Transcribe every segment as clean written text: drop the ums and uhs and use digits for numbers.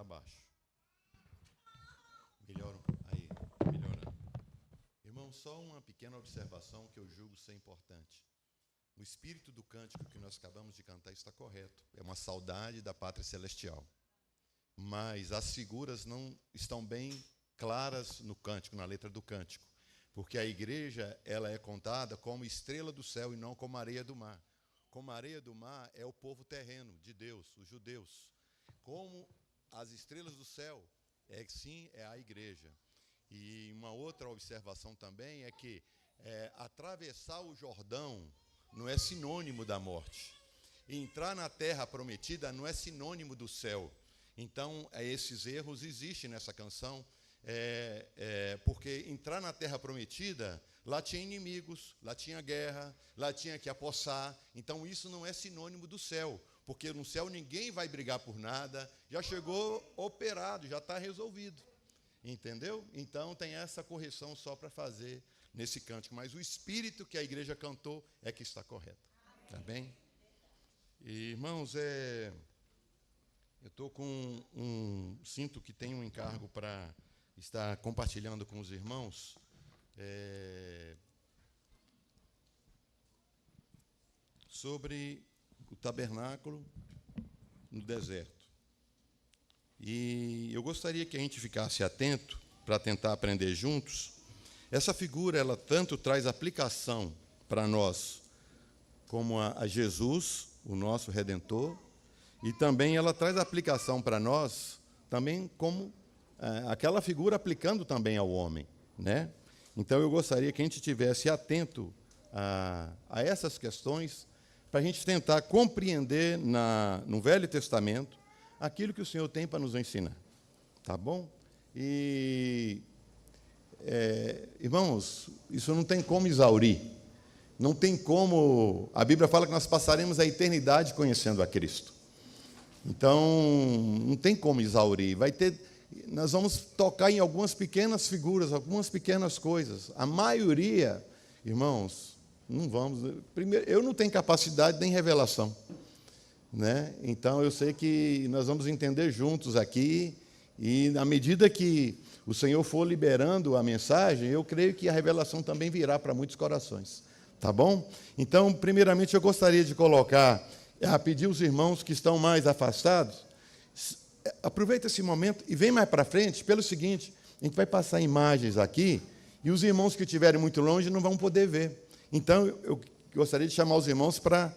baixo. Melhora um pouco. Aí, melhorando. Irmão, só uma pequena observação que eu julgo ser importante. O espírito do cântico que nós acabamos de cantar está correto. É uma saudade da pátria celestial. Mas as figuras não estão bem claras no cântico, na letra do cântico. Porque a igreja, ela é contada como estrela do céu e não como areia do mar. Como areia do mar é o povo terreno de Deus, os judeus. Como as estrelas do céu, sim, é a igreja. E uma outra observação também é que atravessar o Jordão não é sinônimo da morte. Entrar na terra prometida não é sinônimo do céu. Então, esses erros existem nessa canção, porque entrar na terra prometida, lá tinha inimigos, lá tinha guerra, lá tinha que apossar. Então, isso não é sinônimo do céu, porque no céu ninguém vai brigar por nada, já chegou operado, já está resolvido. Entendeu? Então, tem essa correção só para fazer nesse cântico. Mas o espírito que a igreja cantou é que está correto. Tá bem? E, irmãos, eu estou com sinto que tenho um encargo para estar compartilhando com os irmãos. Sobre o tabernáculo no deserto. E eu gostaria que a gente ficasse atento para tentar aprender juntos. Essa figura, ela tanto traz aplicação para nós, como a Jesus, o nosso Redentor, e também ela traz aplicação para nós, também como aquela figura aplicando também ao homem, né? Então, eu gostaria que a gente estivesse atento a essas questões, para a gente tentar compreender no Velho Testamento aquilo que o Senhor tem para nos ensinar. Tá bom? E, irmãos, isso não tem como exaurir. Não tem como... A Bíblia fala que nós passaremos a eternidade conhecendo a Cristo. Então, não tem como exaurir. Nós vamos tocar em algumas pequenas figuras, algumas pequenas coisas. A maioria, irmãos, não vamos... Primeiro, eu não tenho capacidade nem revelação, né? Então, eu sei que nós vamos entender juntos aqui, e na medida que o Senhor for liberando a mensagem, eu creio que a revelação também virá para muitos corações. Tá bom? Então, primeiramente, eu gostaria de pedir aos irmãos que estão mais afastados, aproveita esse momento e vem mais para frente, pelo seguinte, a gente vai passar imagens aqui, e os irmãos que estiverem muito longe não vão poder ver. Então, eu gostaria de chamar os irmãos para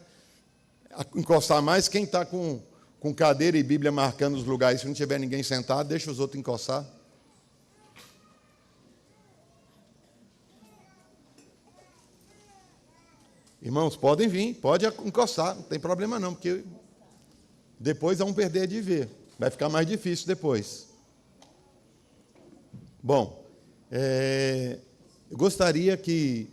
encostar mais. Quem está com cadeira e Bíblia marcando os lugares, se não tiver ninguém sentado, deixa os outros encostar. Irmãos, podem vir, pode encostar, não tem problema não, porque depois vão perder de ver. Vai ficar mais difícil depois. Bom, eu gostaria que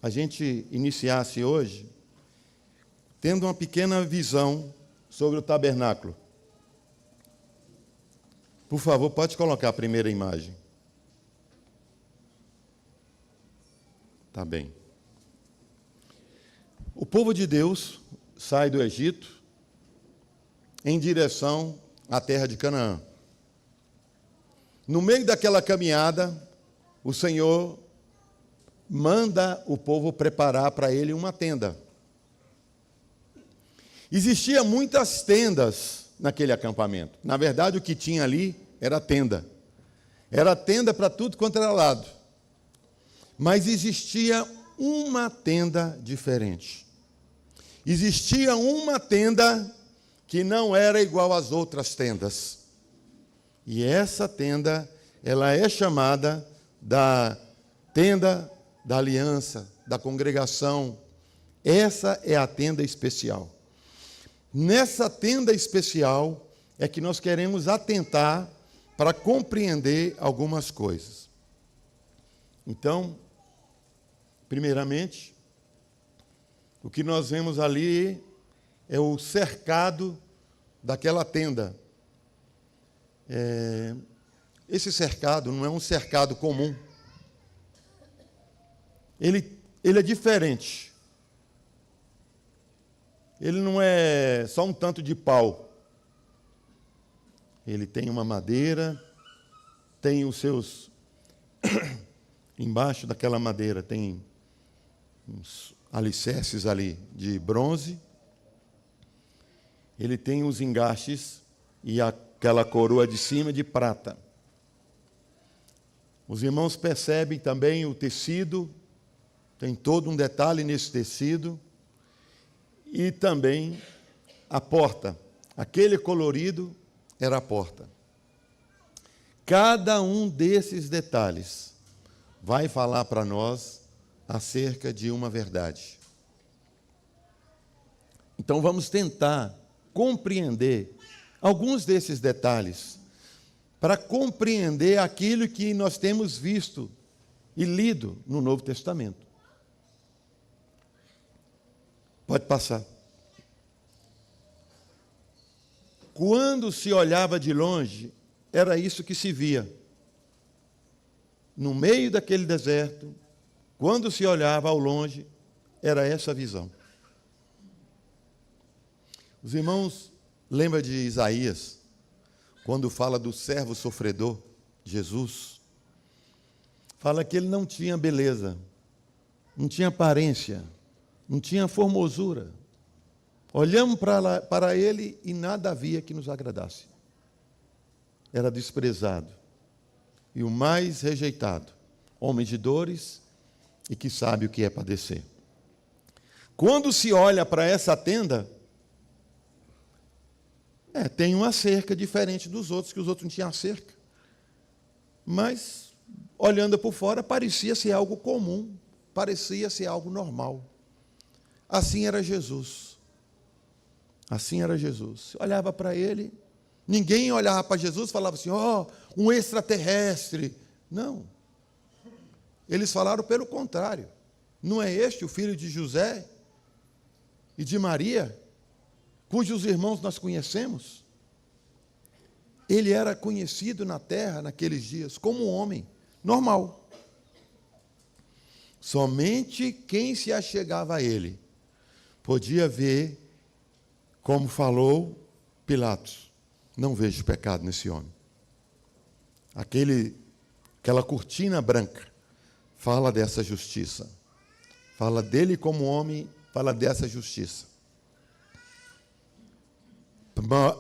a gente iniciasse hoje tendo uma pequena visão sobre o tabernáculo. Por favor, pode colocar a primeira imagem. Tá bem. O povo de Deus sai do Egito em direção à terra de Canaã. No meio daquela caminhada, o Senhor manda o povo preparar para ele uma tenda. Existiam muitas tendas naquele acampamento. Na verdade, o que tinha ali era tenda. Era tenda para tudo quanto era lado. Mas existia uma tenda diferente. Existia uma tenda que não era igual às outras tendas. E essa tenda, ela é chamada da tenda da aliança, da congregação. Essa é a tenda especial. Nessa tenda especial é que nós queremos atentar para compreender algumas coisas. Então, primeiramente, o que nós vemos ali é o cercado daquela tenda. Esse cercado não é um cercado comum. Ele é diferente. Ele não é só um tanto de pau. Ele tem uma madeira, tem os seus... Embaixo daquela madeira tem uns alicerces ali de bronze. Ele tem os engastes e aquela coroa de cima de prata. Os irmãos percebem também o tecido, tem todo um detalhe nesse tecido. E também a porta, aquele colorido era a porta. Cada um desses detalhes vai falar para nós acerca de uma verdade. Então vamos tentar compreender alguns desses detalhes para compreender aquilo que nós temos visto e lido no Novo Testamento. Pode passar. Quando se olhava de longe, era isso que se via. No meio daquele deserto, quando se olhava ao longe, era essa a visão. Os irmãos lembram de Isaías, quando fala do servo sofredor, Jesus, fala que ele não tinha beleza, não tinha aparência, não tinha formosura. Olhamos para ele e nada havia que nos agradasse. Era desprezado e o mais rejeitado, homem de dores e que sabe o que é padecer. Quando se olha para essa tenda, tem uma cerca diferente dos outros, que os outros não tinham cerca. Mas, olhando por fora, parecia ser algo comum, parecia ser algo normal. Assim era Jesus. Assim era Jesus. Olhava para ele, ninguém olhava para Jesus e falava assim, um extraterrestre. Não. Eles falaram pelo contrário. Não é este o filho de José e de Maria, cujos irmãos nós conhecemos? Ele era conhecido na terra, naqueles dias, como um homem normal. Somente quem se achegava a ele podia ver, como falou Pilatos, não vejo pecado nesse homem. Aquela cortina branca fala dessa justiça. Fala dele como homem, fala dessa justiça.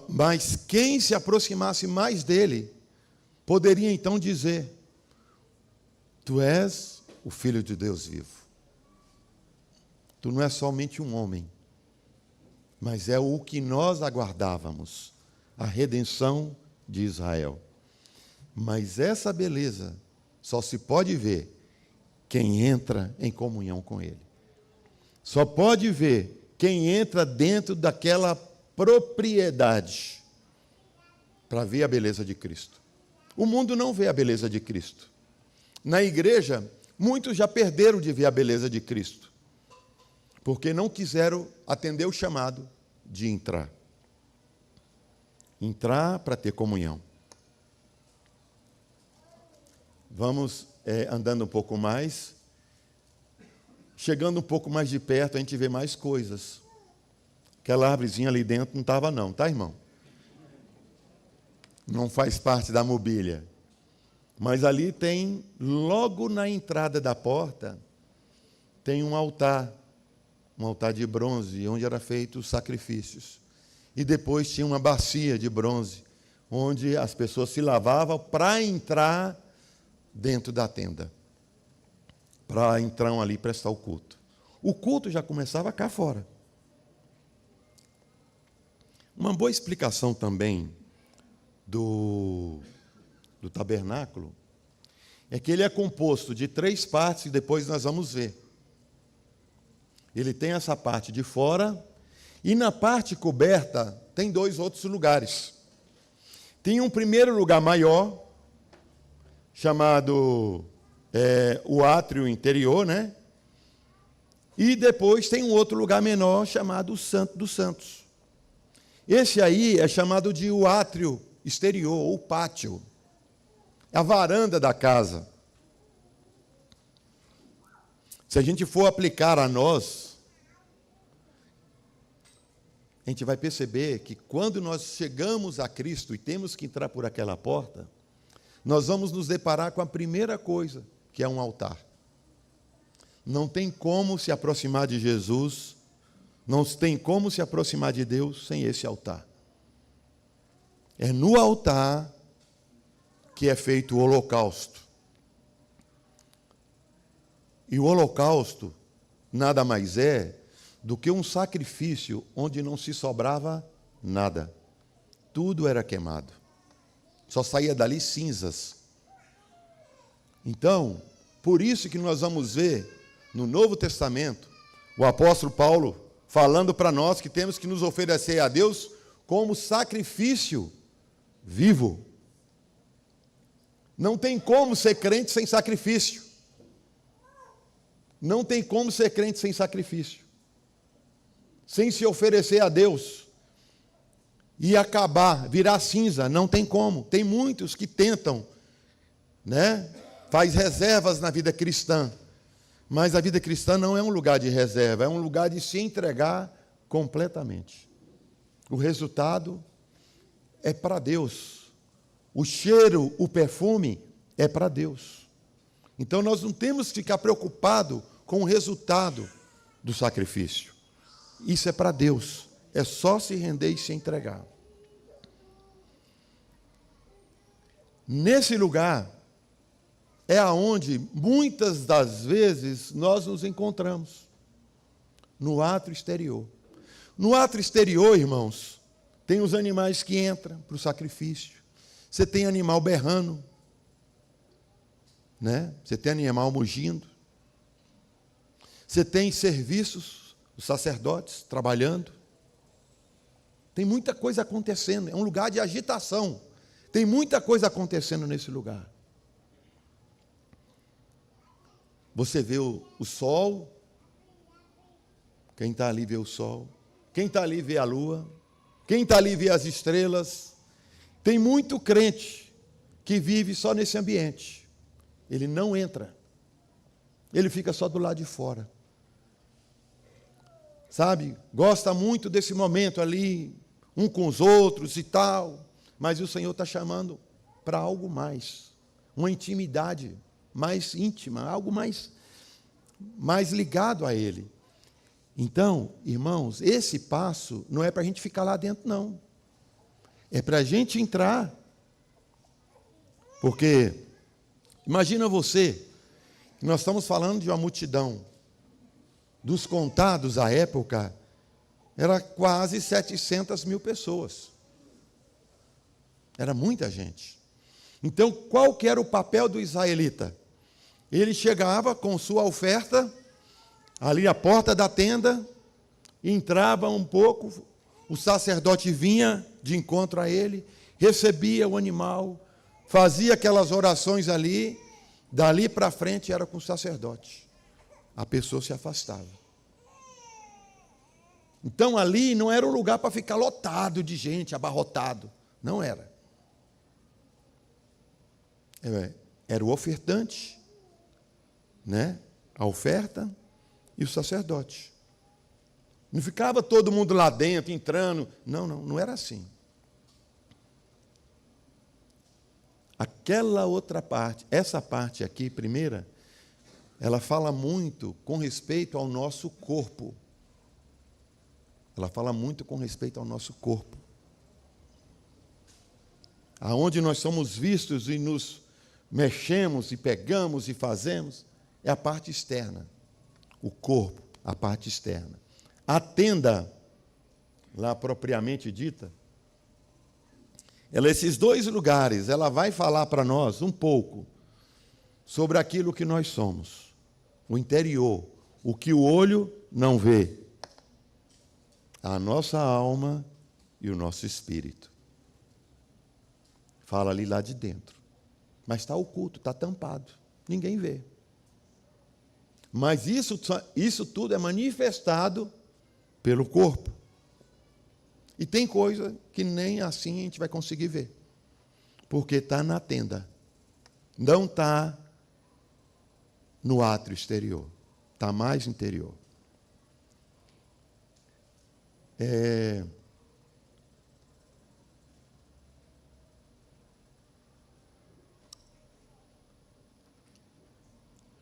Mas quem se aproximasse mais dele, poderia então dizer, tu és o Filho de Deus vivo. Tu não és somente um homem, mas é o que nós aguardávamos, a redenção de Israel. Mas essa beleza só se pode ver quem entra em comunhão com Ele. Só pode ver quem entra dentro daquela propriedade para ver a beleza de Cristo. O mundo não vê a beleza de Cristo. Na igreja, muitos já perderam de ver a beleza de Cristo, porque não quiseram atender o chamado de entrar. Entrar para ter comunhão. Vamos andando um pouco mais. Chegando um pouco mais de perto, a gente vê mais coisas. Aquela árvorezinha ali dentro não estava não, tá, irmão? Não faz parte da mobília. Mas ali tem, logo na entrada da porta, tem um altar de bronze, onde eram feitos os sacrifícios. E depois tinha uma bacia de bronze, onde as pessoas se lavavam para entrar dentro da tenda. Para entrar ali e prestar o culto. O culto já começava cá fora. Uma boa explicação também do tabernáculo é que ele é composto de 3 partes, e depois nós vamos ver. Ele tem essa parte de fora, e na parte coberta tem 2 outros lugares. Tem um primeiro lugar maior, chamado o átrio interior, né? E depois tem um outro lugar menor, chamado o Santo dos Santos. Esse aí é chamado de o átrio exterior, ou pátio. É a varanda da casa. Se a gente for aplicar a nós, a gente vai perceber que quando nós chegamos a Cristo e temos que entrar por aquela porta, nós vamos nos deparar com a primeira coisa, que é um altar. Não tem como se aproximar de Jesus, não tem como se aproximar de Deus sem esse altar. É no altar que é feito o holocausto. E o holocausto nada mais é do que um sacrifício onde não se sobrava nada. Tudo era queimado. Só saía dali cinzas. Então, por isso que nós vamos ver no Novo Testamento o apóstolo Paulo falando para nós que temos que nos oferecer a Deus como sacrifício vivo. Não tem como ser crente sem sacrifício. Não tem como ser crente sem sacrifício. Sem se oferecer a Deus e acabar, virar cinza, não tem como. Tem muitos que tentam, né? Faz reservas na vida cristã, mas a vida cristã não é um lugar de reserva, é um lugar de se entregar completamente. O resultado é para Deus. O cheiro, o perfume é para Deus. Então nós não temos que ficar preocupados com o resultado do sacrifício. Isso é para Deus. É só se render e se entregar. Nesse lugar é aonde muitas das vezes nós nos encontramos. No átrio exterior. No átrio exterior, irmãos, tem os animais que entram para o sacrifício. Você tem animal berrando, né? Você tem animal mugindo. Você tem serviços, os sacerdotes trabalhando. Tem muita coisa acontecendo, é um lugar de agitação. Tem muita coisa acontecendo nesse lugar. Você vê o sol, quem está ali vê o sol, quem está ali vê a lua, quem está ali vê as estrelas. Tem muito crente que vive só nesse ambiente. Ele não entra, ele fica só do lado de fora. Sabe, gosta muito desse momento ali, um com os outros e tal, mas o Senhor está chamando para algo mais, uma intimidade mais íntima, algo mais ligado a Ele. Então, irmãos, esse passo não é para a gente ficar lá dentro, não. É para a gente entrar. Porque, imagina você, nós estamos falando de uma multidão. Dos contados à época, era quase 700 mil pessoas. Era muita gente. Então, qual que era o papel do israelita? Ele chegava com sua oferta, ali à porta da tenda, entrava um pouco, o sacerdote vinha de encontro a ele, recebia o animal, fazia aquelas orações ali, dali para frente era com o sacerdote. A pessoa se afastava. Então ali não era um lugar para ficar lotado de gente, abarrotado. Não era. Era o ofertante, né? A oferta e o sacerdote. Não ficava todo mundo lá dentro, entrando. Não era assim. Aquela outra parte, essa parte aqui, primeira, ela fala muito com respeito ao nosso corpo. Ela fala muito com respeito ao nosso corpo. Aonde nós somos vistos e nos mexemos e pegamos e fazemos, é a parte externa. O corpo, a parte externa. A tenda, lá propriamente dita, esses dois lugares, ela vai falar para nós um pouco sobre aquilo que nós somos. O interior, o que o olho não vê. A nossa alma e o nosso espírito. Fala ali lá de dentro. Mas está oculto, está tampado. Ninguém vê. Mas isso tudo é manifestado pelo corpo. E tem coisa que nem assim a gente vai conseguir ver. Porque está na tenda. Não está no átrio exterior. Está mais interior.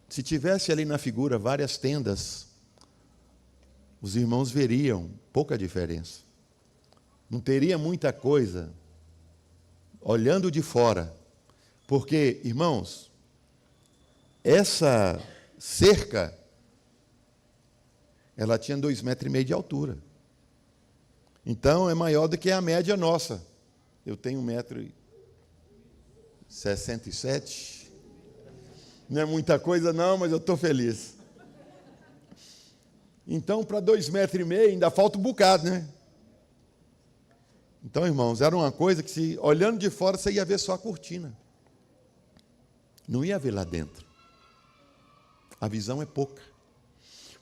Se tivesse ali na figura várias tendas, os irmãos veriam pouca diferença. Não teria muita coisa olhando de fora. Porque, irmãos, essa cerca, ela tinha 2,5 metros de altura. Então, é maior do que a média nossa. Eu tenho 1,67 m. Não é muita coisa não, mas eu estou feliz. Então, para 2,5 metros ainda falta um bocado, né? Então, irmãos, era uma coisa que, se olhando de fora, você ia ver só a cortina. Não ia ver lá dentro. A visão é pouca.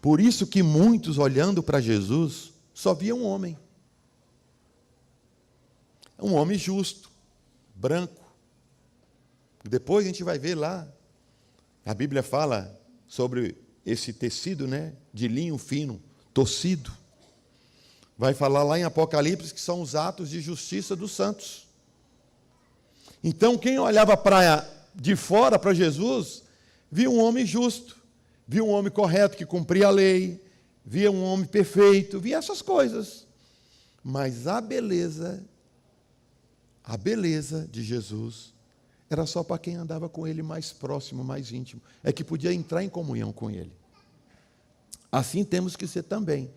Por isso que muitos, olhando para Jesus, só viam um homem. Um homem justo, branco. Depois a gente vai ver lá, a Bíblia fala sobre esse tecido, né, de linho fino, tocido. Vai falar lá em Apocalipse que são os atos de justiça dos santos. Então, quem olhava de fora para Jesus, via um homem justo, via um homem correto que cumpria a lei, via um homem perfeito, via essas coisas. Mas a beleza de Jesus era só para quem andava com ele mais próximo, mais íntimo, é que podia entrar em comunhão com ele. Assim temos que ser também.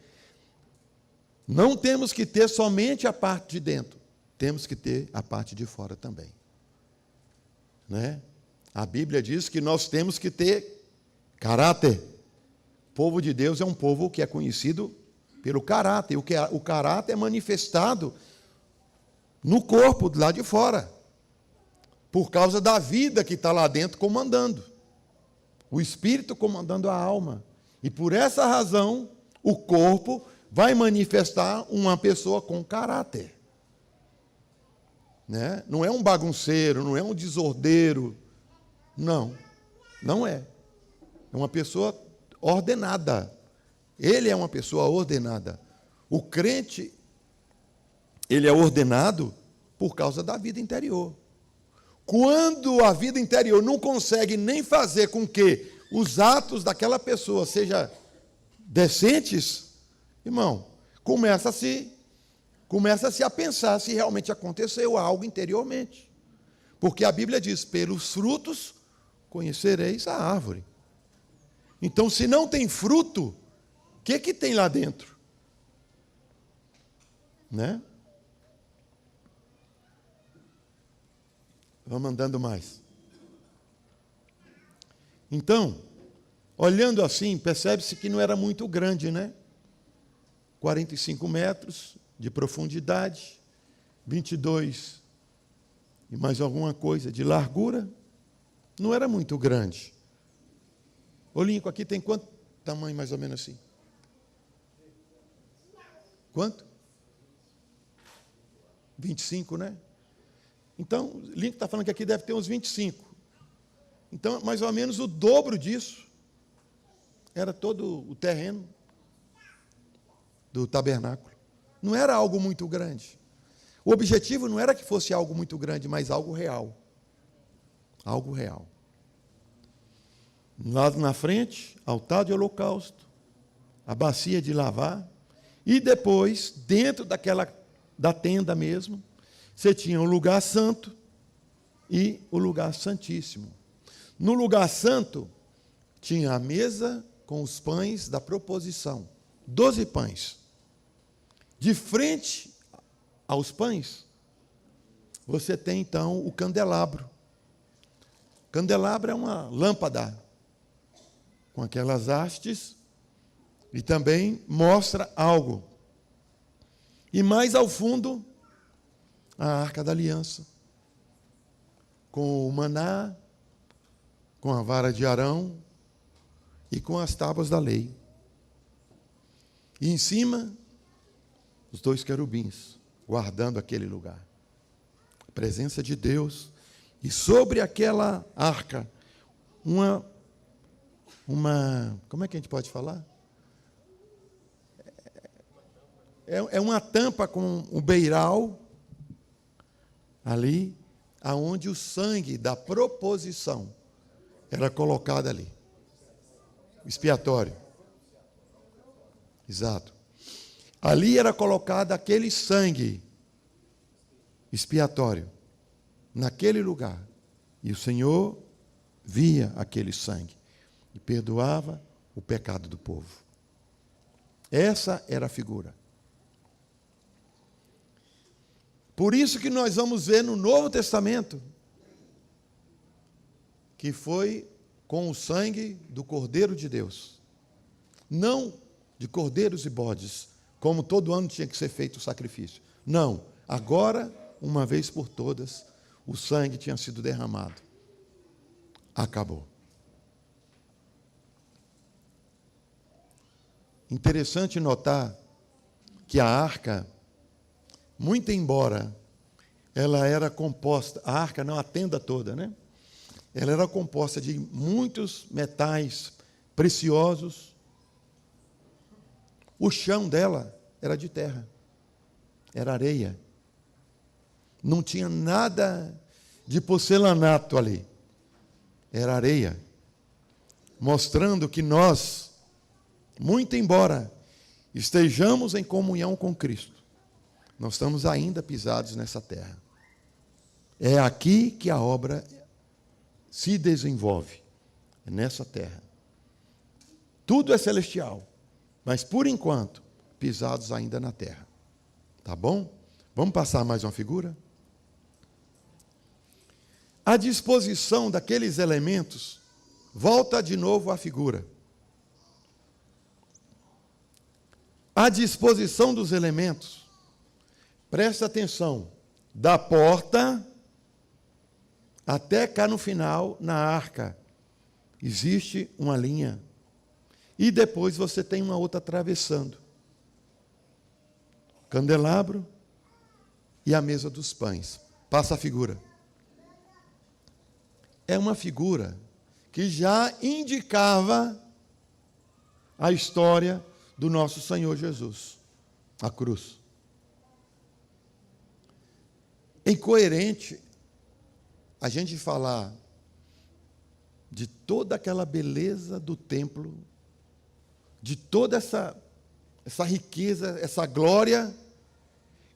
Não temos que ter somente a parte de dentro, temos que ter a parte de fora também. Né? A Bíblia diz que nós temos que ter caráter. O povo de Deus é um povo que é conhecido pelo caráter. O caráter é manifestado no corpo, do lado de fora, por causa da vida que está lá dentro comandando. O Espírito comandando a alma. E por essa razão, o corpo vai manifestar uma pessoa com caráter. Né? Não é um bagunceiro, não é um desordeiro. Não, não é. É uma pessoa ordenada. Ele é uma pessoa ordenada. O crente, ele é ordenado por causa da vida interior. Quando a vida interior não consegue nem fazer com que os atos daquela pessoa sejam decentes, irmão, começa-se a pensar se realmente aconteceu algo interiormente. Porque a Bíblia diz, pelos frutos conhecereis a árvore. Então, se não tem fruto, o que tem lá dentro? Né? Vamos andando mais. Então, olhando assim, percebe-se que não era muito grande, né? 45 metros de profundidade, 22 e mais alguma coisa de largura. Não era muito grande. Ô, Lincoln, aqui tem quanto tamanho mais ou menos assim? Quanto? 25, né? Então, Lincoln está falando que aqui deve ter uns 25. Então, mais ou menos o dobro disso era todo o terreno do tabernáculo. Não era algo muito grande. O objetivo não era que fosse algo muito grande, mas algo real. Algo real. Lá na frente, altar de holocausto, a bacia de lavar, e depois, dentro da tenda mesmo, você tinha o lugar santo e o lugar santíssimo. No lugar santo, tinha a mesa com os pães da proposição, 12 pães. De frente aos pães, você tem então o candelabro. O candelabro é uma lâmpada com aquelas hastes e também mostra algo. E mais ao fundo, a Arca da Aliança, com o maná, com a vara de Arão e com as tábuas da lei. E em cima, os 2 querubins, guardando aquele lugar. A presença de Deus. E sobre aquela arca, uma como é que a gente pode falar? É uma tampa com um beiral ali, aonde o sangue da proposição era colocado ali. Expiatório. Exato. Ali era colocado aquele sangue expiatório, naquele lugar. E o Senhor via aquele sangue e perdoava o pecado do povo. Essa era a figura. Por isso que nós vamos ver no Novo Testamento que foi com o sangue do Cordeiro de Deus. Não de cordeiros e bodes, como todo ano tinha que ser feito o sacrifício. Não, agora, uma vez por todas, o sangue tinha sido derramado. Acabou. Interessante notar que a arca, muito embora ela era composta, a arca não, a tenda toda, né? Ela era composta de muitos metais preciosos. O chão dela era de terra, era areia. Não tinha nada de porcelanato ali, era areia. Mostrando que nós, muito embora estejamos em comunhão com Cristo, nós estamos ainda pisados nessa terra. É aqui que a obra se desenvolve, é nessa terra. Tudo é celestial, mas por enquanto, pisados ainda na terra. Tá bom? Vamos passar mais uma figura? A disposição daqueles elementos, volta de novo à figura. A disposição dos elementos, presta atenção, da porta até cá no final, na arca, existe uma linha. E depois você tem uma outra atravessando. Candelabro e a mesa dos pães. Passa a figura. É uma figura que já indicava a história do nosso Senhor Jesus, a cruz. É incoerente a gente falar de toda aquela beleza do templo, de toda essa riqueza, essa glória,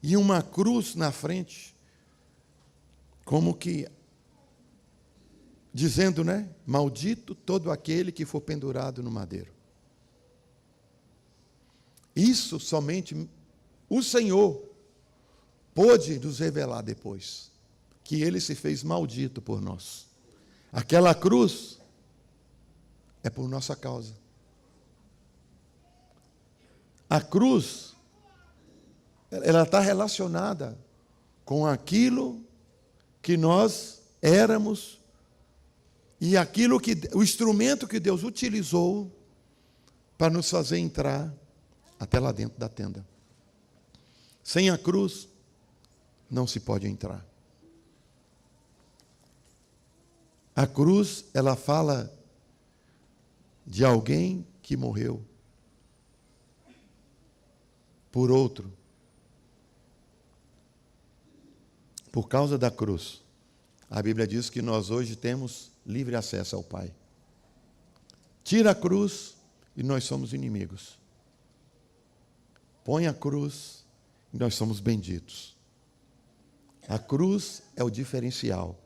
e uma cruz na frente, como que dizendo, né? Maldito todo aquele que for pendurado no madeiro. Isso somente o Senhor pôde nos revelar depois, que Ele se fez maldito por nós. Aquela cruz é por nossa causa. A cruz, ela está relacionada com aquilo que nós éramos e aquilo que o instrumento que Deus utilizou para nos fazer entrar até lá dentro da tenda. Sem a cruz, não se pode entrar. A cruz, ela fala de alguém que morreu por outro. Por causa da cruz, a Bíblia diz que nós hoje temos livre acesso ao Pai. Tira a cruz e nós somos inimigos. Põe a cruz e nós somos benditos. A cruz é o diferencial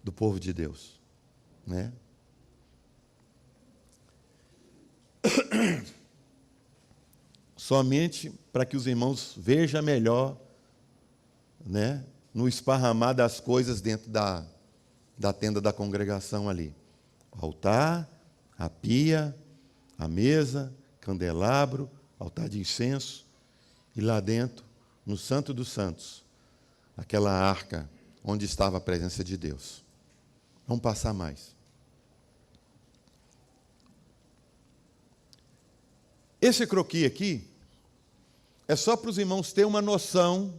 do povo de Deus, né? Somente para que os irmãos vejam melhor, né, no esparramar das coisas dentro da tenda da congregação ali. O altar, a pia, a mesa, candelabro, altar de incenso, e lá dentro, no Santo dos Santos, aquela arca onde estava a presença de Deus. Vamos passar mais. Esse croquis aqui é só para os irmãos terem uma noção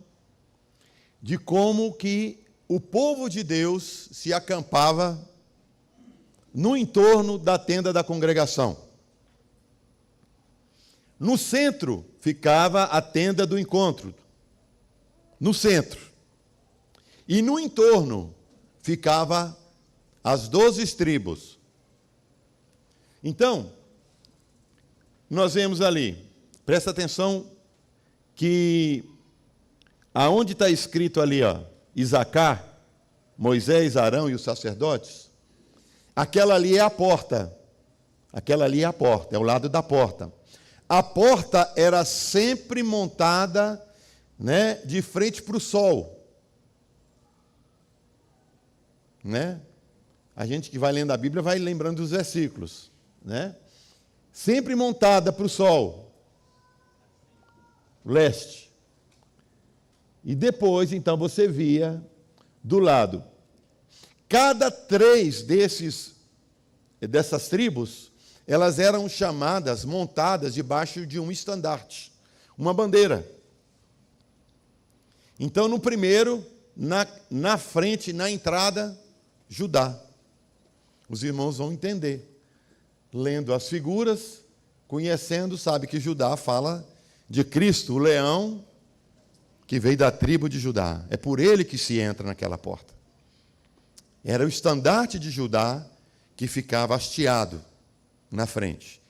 de como que o povo de Deus se acampava no entorno da tenda da congregação. No centro ficava a tenda do encontro. No centro. E no entorno ficava as 12 tribos. Então, nós vemos ali, presta atenção que aonde está escrito ali, ó, Isacar, Moisés, Arão e os sacerdotes, aquela ali é a porta. Aquela ali é a porta, é o lado da porta. A porta era sempre montada, né, de frente para o sol. Né? A gente que vai lendo a Bíblia vai lembrando dos versículos, né? Sempre montada para o sol, leste. E depois, então, você via do lado. Cada 3 dessas tribos, elas eram chamadas, montadas debaixo de um estandarte, uma bandeira. Então, no primeiro, na frente, na entrada, Judá. Os irmãos vão entender. Lendo as figuras, conhecendo, sabe que Judá fala de Cristo, o leão que veio da tribo de Judá. É por ele que se entra naquela porta. Era o estandarte de Judá que ficava hasteado na frente.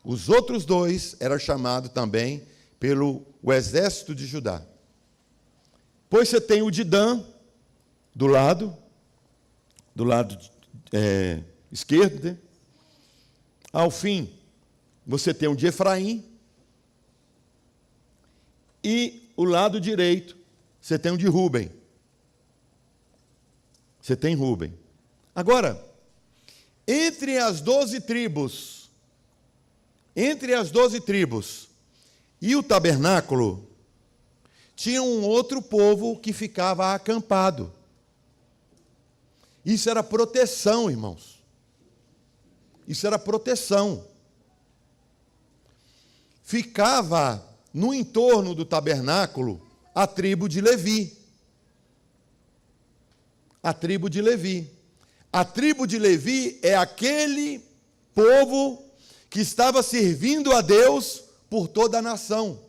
Os outros 2 eram chamados também pelo exército de Judá. Pois você tem o de Dan, do lado esquerdo, né? Ao fim, você tem o de Efraim, e o lado direito, você tem o de Rúben. Você tem Rúben. Agora, entre as 12 tribos e o tabernáculo, tinha um outro povo que ficava acampado. Isso era proteção, irmãos. Isso era proteção. Ficava no entorno do tabernáculo a tribo de Levi. A tribo de Levi. A tribo de Levi é aquele povo que estava servindo a Deus por toda a nação.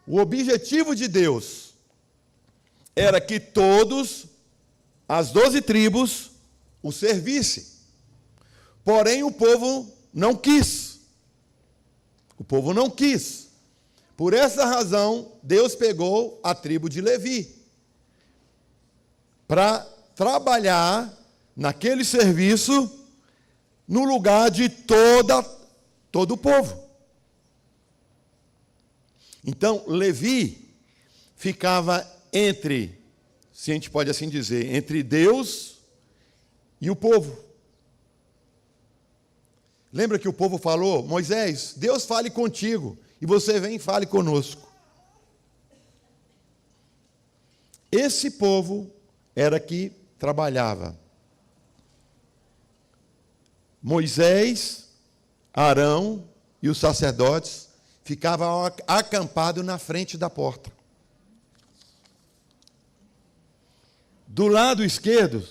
O objetivo de Deus era que todos, as 12 tribos, o servissem. Porém, o povo não quis. O povo não quis. Por essa razão, Deus pegou a tribo de Levi para trabalhar naquele serviço no lugar de todo o povo. Então, Levi ficava entre, se a gente pode assim dizer, entre Deus e o povo. Lembra que o povo falou, Moisés, Deus fale contigo, e você vem e fale conosco. Esse povo era que trabalhava. Moisés, Arão e os sacerdotes ficavam acampados na frente da porta. Do lado esquerdo,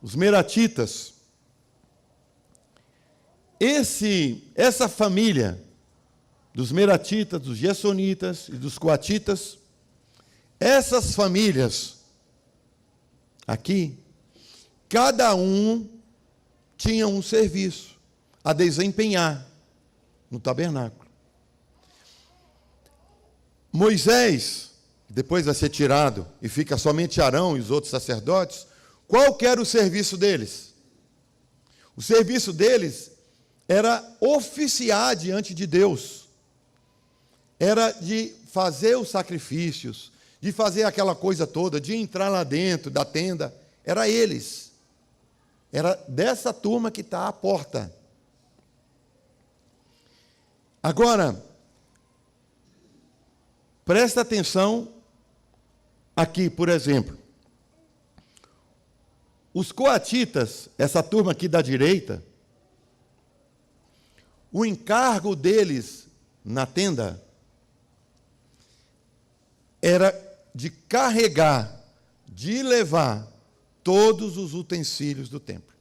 os meratitas. Essa família dos meratitas, dos gersonitas e dos coatitas, essas famílias aqui, cada um tinha um serviço a desempenhar no tabernáculo. Moisés, depois vai ser tirado e fica somente Arão e os outros sacerdotes, qual que era o serviço deles? O serviço deles era oficiar diante de Deus, era de fazer os sacrifícios, de fazer aquela coisa toda, de entrar lá dentro da tenda, era eles, era dessa turma que está à porta. Agora, presta atenção aqui, por exemplo, os coatitas, essa turma aqui da direita, o encargo deles na tenda era de carregar, de levar todos os utensílios do templo.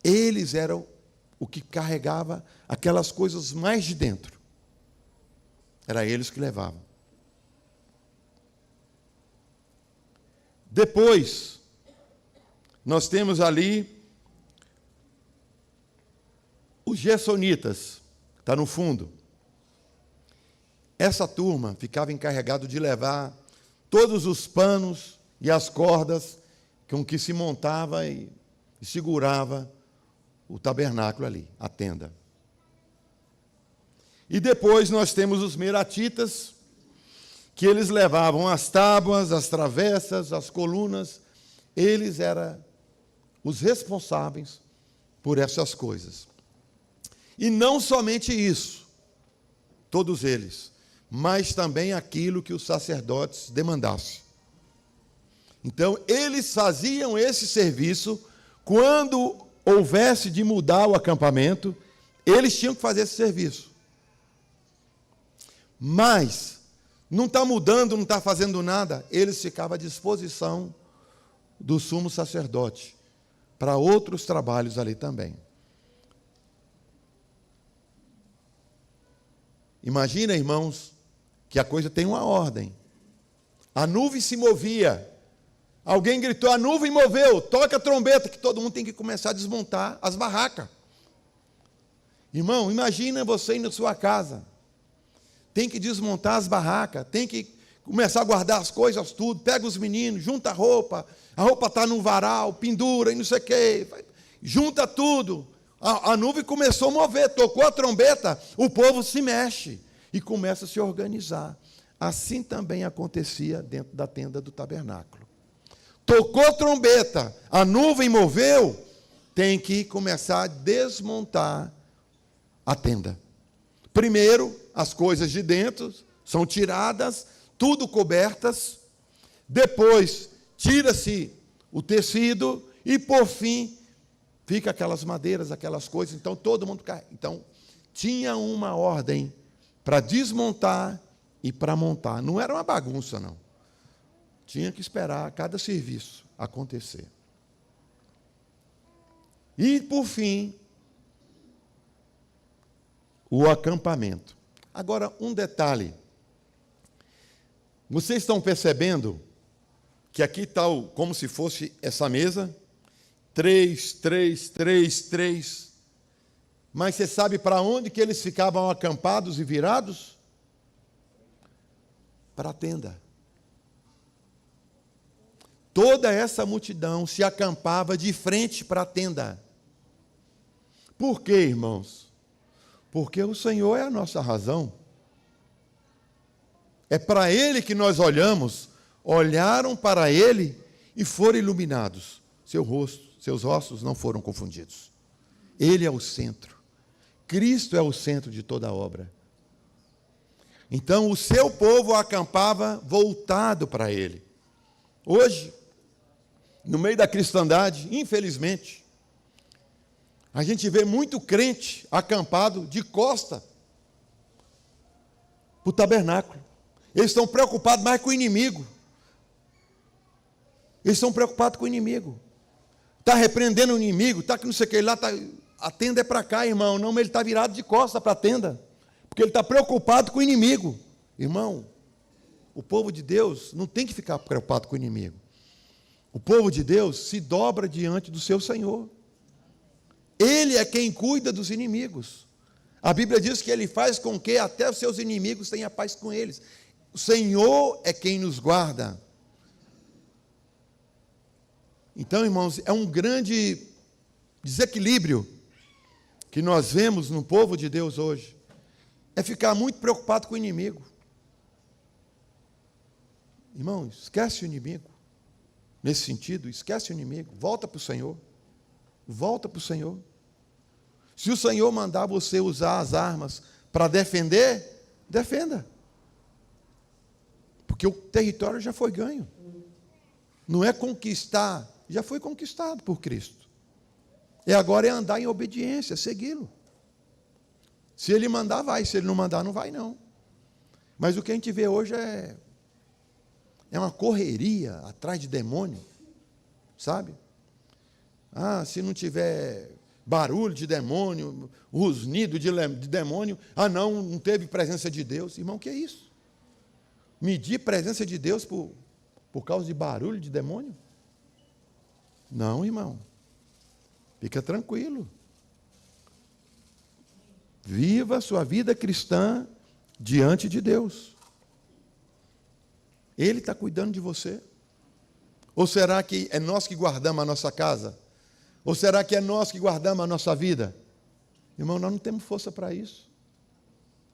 Eles eram o que carregava aquelas coisas mais de dentro. Era eles que levavam. Depois, nós temos ali os gersonitas, está no fundo. Essa turma ficava encarregada de levar todos os panos e as cordas com que se montava e segurava o tabernáculo ali, a tenda. E depois nós temos os meratitas, que eles levavam as tábuas, as travessas, as colunas. Eles eram os responsáveis por essas coisas. E não somente isso, todos eles, mas também aquilo que os sacerdotes demandassem. Então, eles faziam esse serviço quando houvesse de mudar o acampamento, eles tinham que fazer esse serviço. Mas, não está mudando, não está fazendo nada, eles ficavam à disposição do sumo sacerdote para outros trabalhos ali também. Imagina, irmãos, que a coisa tem uma ordem. A nuvem se movia. Alguém gritou, a nuvem moveu, toca a trombeta, que todo mundo tem que começar a desmontar as barracas. Irmão, imagina você indo na sua casa. Tem que desmontar as barracas, tem que começar a guardar as coisas, tudo. Pega os meninos, junta a roupa está no varal, pendura e não sei o quê. Junta tudo. A nuvem começou a mover, tocou a trombeta, o povo se mexe e começa a se organizar. Assim também acontecia dentro da tenda do tabernáculo. Tocou a trombeta, a nuvem moveu, tem que começar a desmontar a tenda. Primeiro, as coisas de dentro são tiradas, tudo cobertas. Depois, tira-se o tecido e, por fim, fica aquelas madeiras, aquelas coisas. Então, todo mundo cai. Então, tinha uma ordem para desmontar e para montar. Não era uma bagunça, não. Tinha que esperar cada serviço acontecer. E, por fim, o acampamento. Agora, um detalhe. Vocês estão percebendo que aqui está como se fosse essa mesa? 3, 3, 3, 3. Mas você sabe para onde que eles ficavam acampados e virados? Para a tenda. Toda essa multidão se acampava de frente para a tenda. Por quê, irmãos? Porque o Senhor é a nossa razão. É para Ele que nós olhamos, olharam para Ele e foram iluminados. Seu rosto, seus ossos não foram confundidos. Ele é o centro. Cristo é o centro de toda a obra. Então, o seu povo acampava voltado para Ele. Hoje, no meio da cristandade, infelizmente, a gente vê muito crente acampado de costa para o tabernáculo. Eles estão preocupados mais com o inimigo. Eles estão preocupados com o inimigo. Está repreendendo o inimigo, está que não sei o que lá, a tenda é para cá, irmão. Não, mas ele está virado de costa para a tenda, porque ele está preocupado com o inimigo. Irmão, o povo de Deus não tem que ficar preocupado com o inimigo. O povo de Deus se dobra diante do seu Senhor. Ele é quem cuida dos inimigos. A Bíblia diz que Ele faz com que até os seus inimigos tenham paz com eles. O Senhor é quem nos guarda. Então, irmãos, é um grande desequilíbrio que nós vemos no povo de Deus hoje. É ficar muito preocupado com o inimigo. Irmão, esquece o inimigo. Nesse sentido, esquece o inimigo. Volta para o Senhor. Volta para o Senhor. Se o Senhor mandar você usar as armas para defender, defenda. Porque o território já foi ganho. Não é conquistar, já foi conquistado por Cristo. E agora é andar em obediência, segui-lo. Se Ele mandar, vai. Se Ele não mandar, não vai, não. Mas o que a gente vê hoje é uma correria atrás de demônio, sabe? Se não tiver barulho de demônio, rusnido de demônio. Ah, não teve presença de Deus. Irmão, o que é isso? Medir presença de Deus por causa de barulho de demônio? Não, irmão. Fica tranquilo. Viva a sua vida cristã diante de Deus. Ele está cuidando de você. Ou será que é nós que guardamos a nossa casa? Ou será que é nós que guardamos a nossa vida? Irmão, nós não temos força para isso.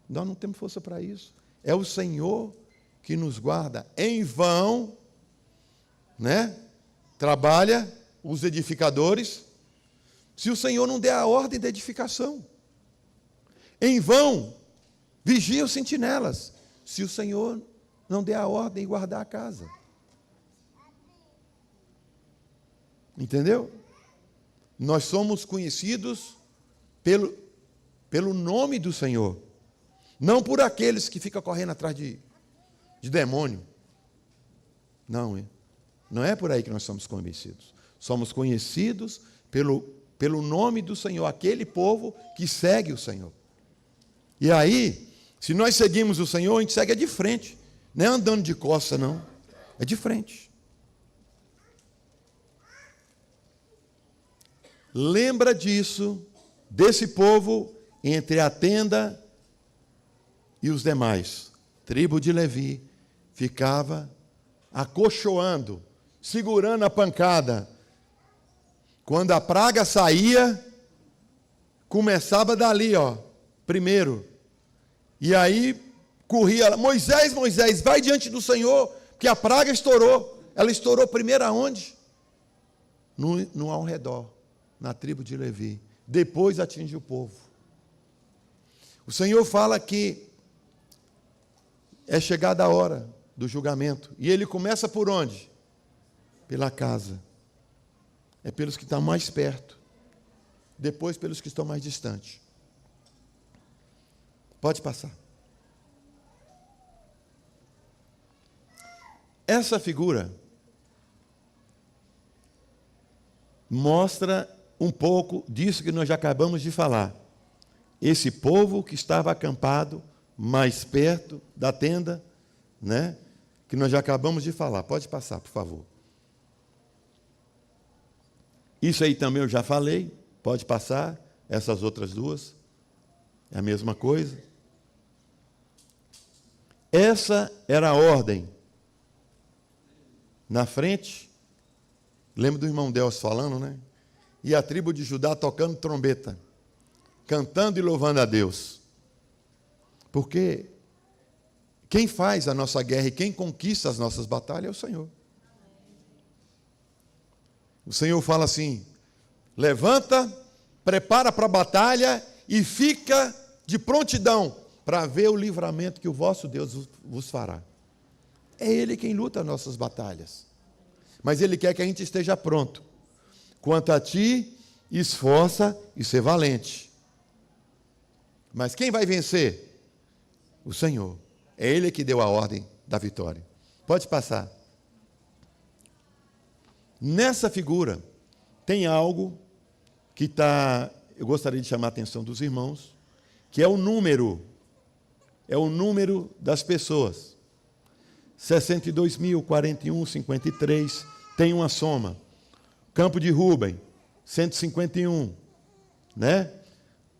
Nós não temos força para isso. É o Senhor que nos guarda. Em vão, né? Trabalha os edificadores, se o Senhor não der a ordem da edificação. Em vão, vigia os sentinelas, se o Senhor não der a ordem de guardar a casa. Entendeu? Nós somos conhecidos pelo nome do Senhor, não por aqueles que ficam correndo atrás de demônio. Não é por aí que nós somos conhecidos. Somos conhecidos pelo nome do Senhor, aquele povo que segue o Senhor. E aí, se nós seguimos o Senhor, a gente segue de frente. Não é andando de costa, não. É de frente. Lembra disso, desse povo entre a tenda e os demais. Tribo de Levi ficava acolchoando, segurando a pancada. Quando a praga saía, começava dali, primeiro. E aí corria, Moisés, vai diante do Senhor, porque a praga estourou. Ela estourou primeiro aonde? No ao redor, na tribo de Levi. Depois atinge o povo. O Senhor fala que é chegada a hora do julgamento. E ele começa por onde? Pela casa. É pelos que estão mais perto. Depois pelos que estão mais distantes. Pode passar. Essa figura mostra um pouco disso que nós já acabamos de falar. Esse povo que estava acampado mais perto da tenda, né? Que nós já acabamos de falar. Pode passar, por favor. Isso aí também eu já falei. Pode passar. Essas outras duas. É a mesma coisa. Essa era a ordem. Na frente, lembra do irmão Deus falando, né? E a tribo de Judá tocando trombeta, cantando e louvando a Deus. Porque quem faz a nossa guerra e quem conquista as nossas batalhas é o Senhor. O Senhor fala assim: levanta, prepara para a batalha e fica de prontidão para ver o livramento que o vosso Deus vos fará. É Ele quem luta as nossas batalhas. Mas Ele quer que a gente esteja pronto. Quanto a ti, esforça e ser valente. Mas quem vai vencer? O Senhor. É Ele que deu a ordem da vitória. Pode passar. Nessa figura, tem algo que eu gostaria de chamar a atenção dos irmãos, que é o número. É o número das pessoas. 62.000, 41, 53, tem uma soma. Campo de Ruben, 151, né?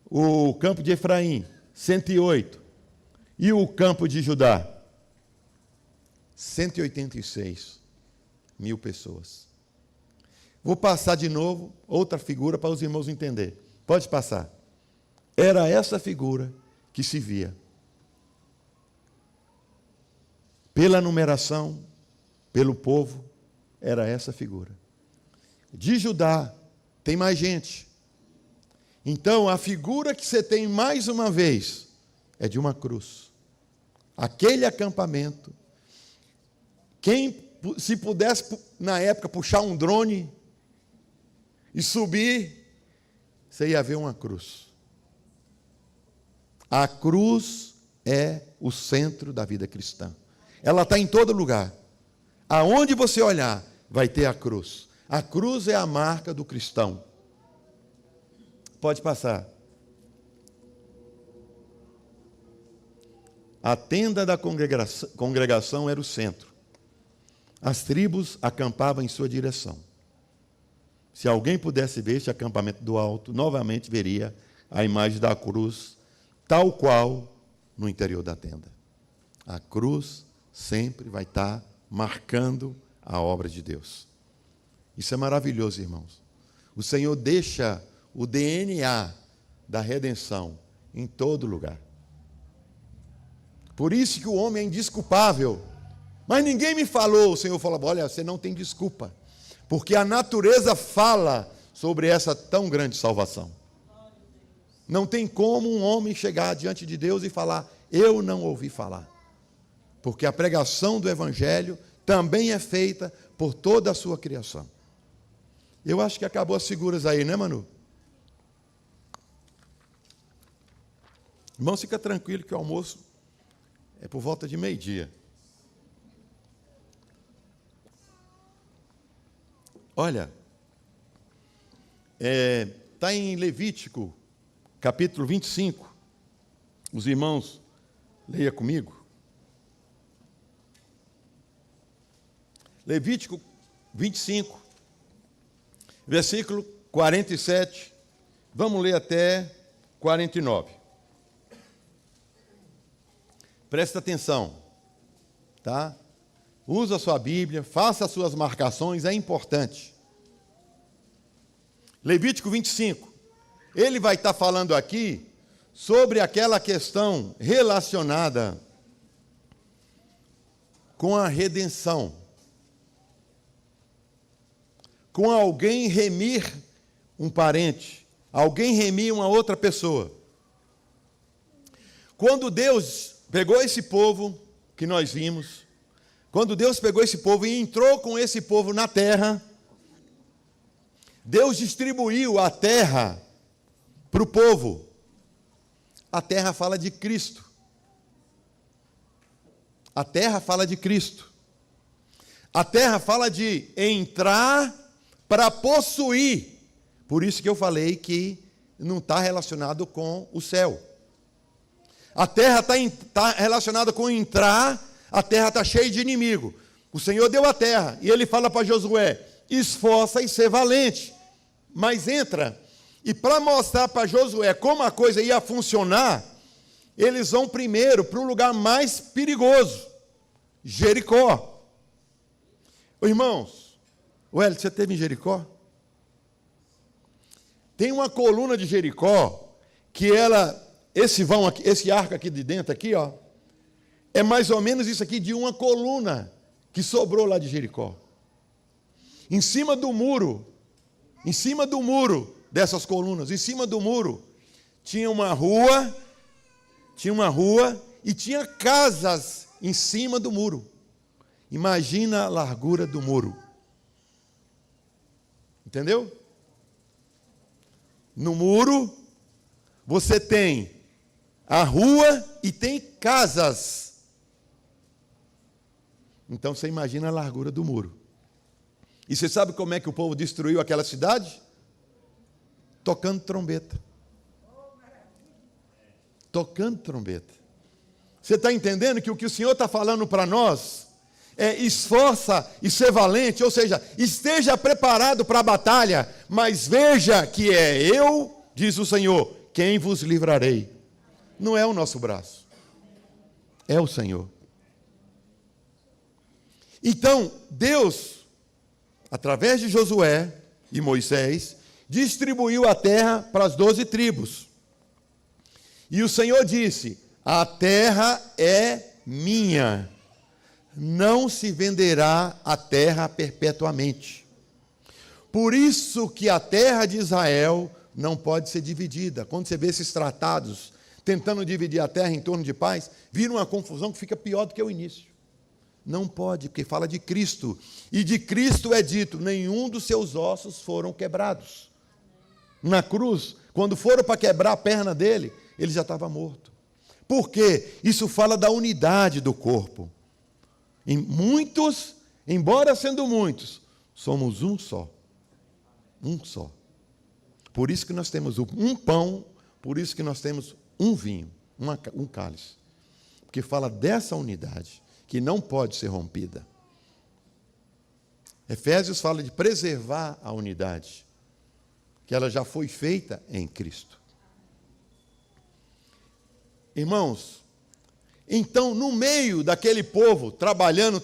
O campo de Efraim, 108. E o campo de Judá, 186 mil pessoas. Vou passar de novo outra figura para os irmãos entenderem. Pode passar. Era essa figura que se via. Pela numeração, pelo povo, era essa figura. De Judá, tem mais gente. Então, a figura que você tem mais uma vez é de uma cruz. Aquele acampamento, quem, se pudesse, na época, puxar um drone e subir, você ia ver uma cruz. A cruz é o centro da vida cristã. Ela está em todo lugar. Aonde você olhar, vai ter a cruz. A cruz é a marca do cristão. Pode passar. A tenda da congregação era o centro. As tribos acampavam em sua direção. Se alguém pudesse ver este acampamento do alto, novamente veria a imagem da cruz, tal qual no interior da tenda. A cruz sempre vai estar marcando a obra de Deus. Isso é maravilhoso, irmãos. O Senhor deixa o DNA da redenção em todo lugar. Por isso que o homem é indesculpável. Mas ninguém me falou. O Senhor falou: olha, você não tem desculpa, porque a natureza fala sobre essa tão grande salvação. Não tem como um homem chegar diante de Deus e falar: eu não ouvi falar. Porque a pregação do Evangelho também é feita por toda a sua criação. Eu acho que acabou as figuras aí, né, Manu? Irmão, fica tranquilo que o almoço é por volta de meio-dia. Olha, está em Levítico, capítulo 25. Os irmãos, leia comigo. Levítico 25, versículo 47. Vamos ler até 49. Presta atenção, tá? Usa a sua Bíblia, faça as suas marcações, é importante. Levítico 25. Ele vai estar falando aqui sobre aquela questão relacionada com a redenção. Com alguém remir um parente, alguém remir uma outra pessoa. Quando Deus pegou esse povo que nós vimos, quando Deus pegou esse povo e entrou com esse povo na terra, Deus distribuiu a terra para o povo. A terra fala de Cristo. A terra fala de Cristo. A terra fala de entrar para possuir. Por isso que eu falei que não está relacionado com o céu. A terra está relacionada com entrar, a terra está cheia de inimigo. O Senhor deu a terra, e Ele fala para Josué: esforça e ser valente, mas entra. E para mostrar para Josué como a coisa ia funcionar, eles vão primeiro para o lugar mais perigoso, Jericó. Irmãos, Hélio, você esteve em Jericó? Tem uma coluna de Jericó, que ela, esse vão aqui, esse arco aqui de dentro, aqui, ó, é mais ou menos isso aqui de uma coluna que sobrou lá de Jericó. Em cima do muro dessas colunas, em cima do muro, tinha uma rua e tinha casas em cima do muro. Imagina a largura do muro. Entendeu? No muro, você tem a rua e tem casas. Então você imagina a largura do muro. E você sabe como é que o povo destruiu aquela cidade? Tocando trombeta. Tocando trombeta. Você está entendendo que o Senhor está falando para nós é: esforça e ser valente, ou seja, esteja preparado para a batalha, mas veja que é eu, diz o Senhor, quem vos livrarei. Não é o nosso braço, é o Senhor. Então, Deus, através de Josué e Moisés, distribuiu a terra para as 12 tribos. E o Senhor disse: a terra é minha, não se venderá a terra perpetuamente. Por isso que a terra de Israel não pode ser dividida. Quando você vê esses tratados tentando dividir a terra em torno de paz, vira uma confusão que fica pior do que o início. Não pode, porque fala de Cristo. E de Cristo é dito: nenhum dos seus ossos foram quebrados. Na cruz, quando foram para quebrar a perna dele, ele já estava morto. Por quê? Isso fala da unidade do corpo. Em muitos, embora sendo muitos, somos um só. Um só. Por isso que nós temos um pão, por isso que nós temos um vinho, um cálice. Porque fala dessa unidade, que não pode ser rompida. Efésios fala de preservar a unidade, que ela já foi feita em Cristo. Irmãos, então, no meio daquele povo, trabalhando,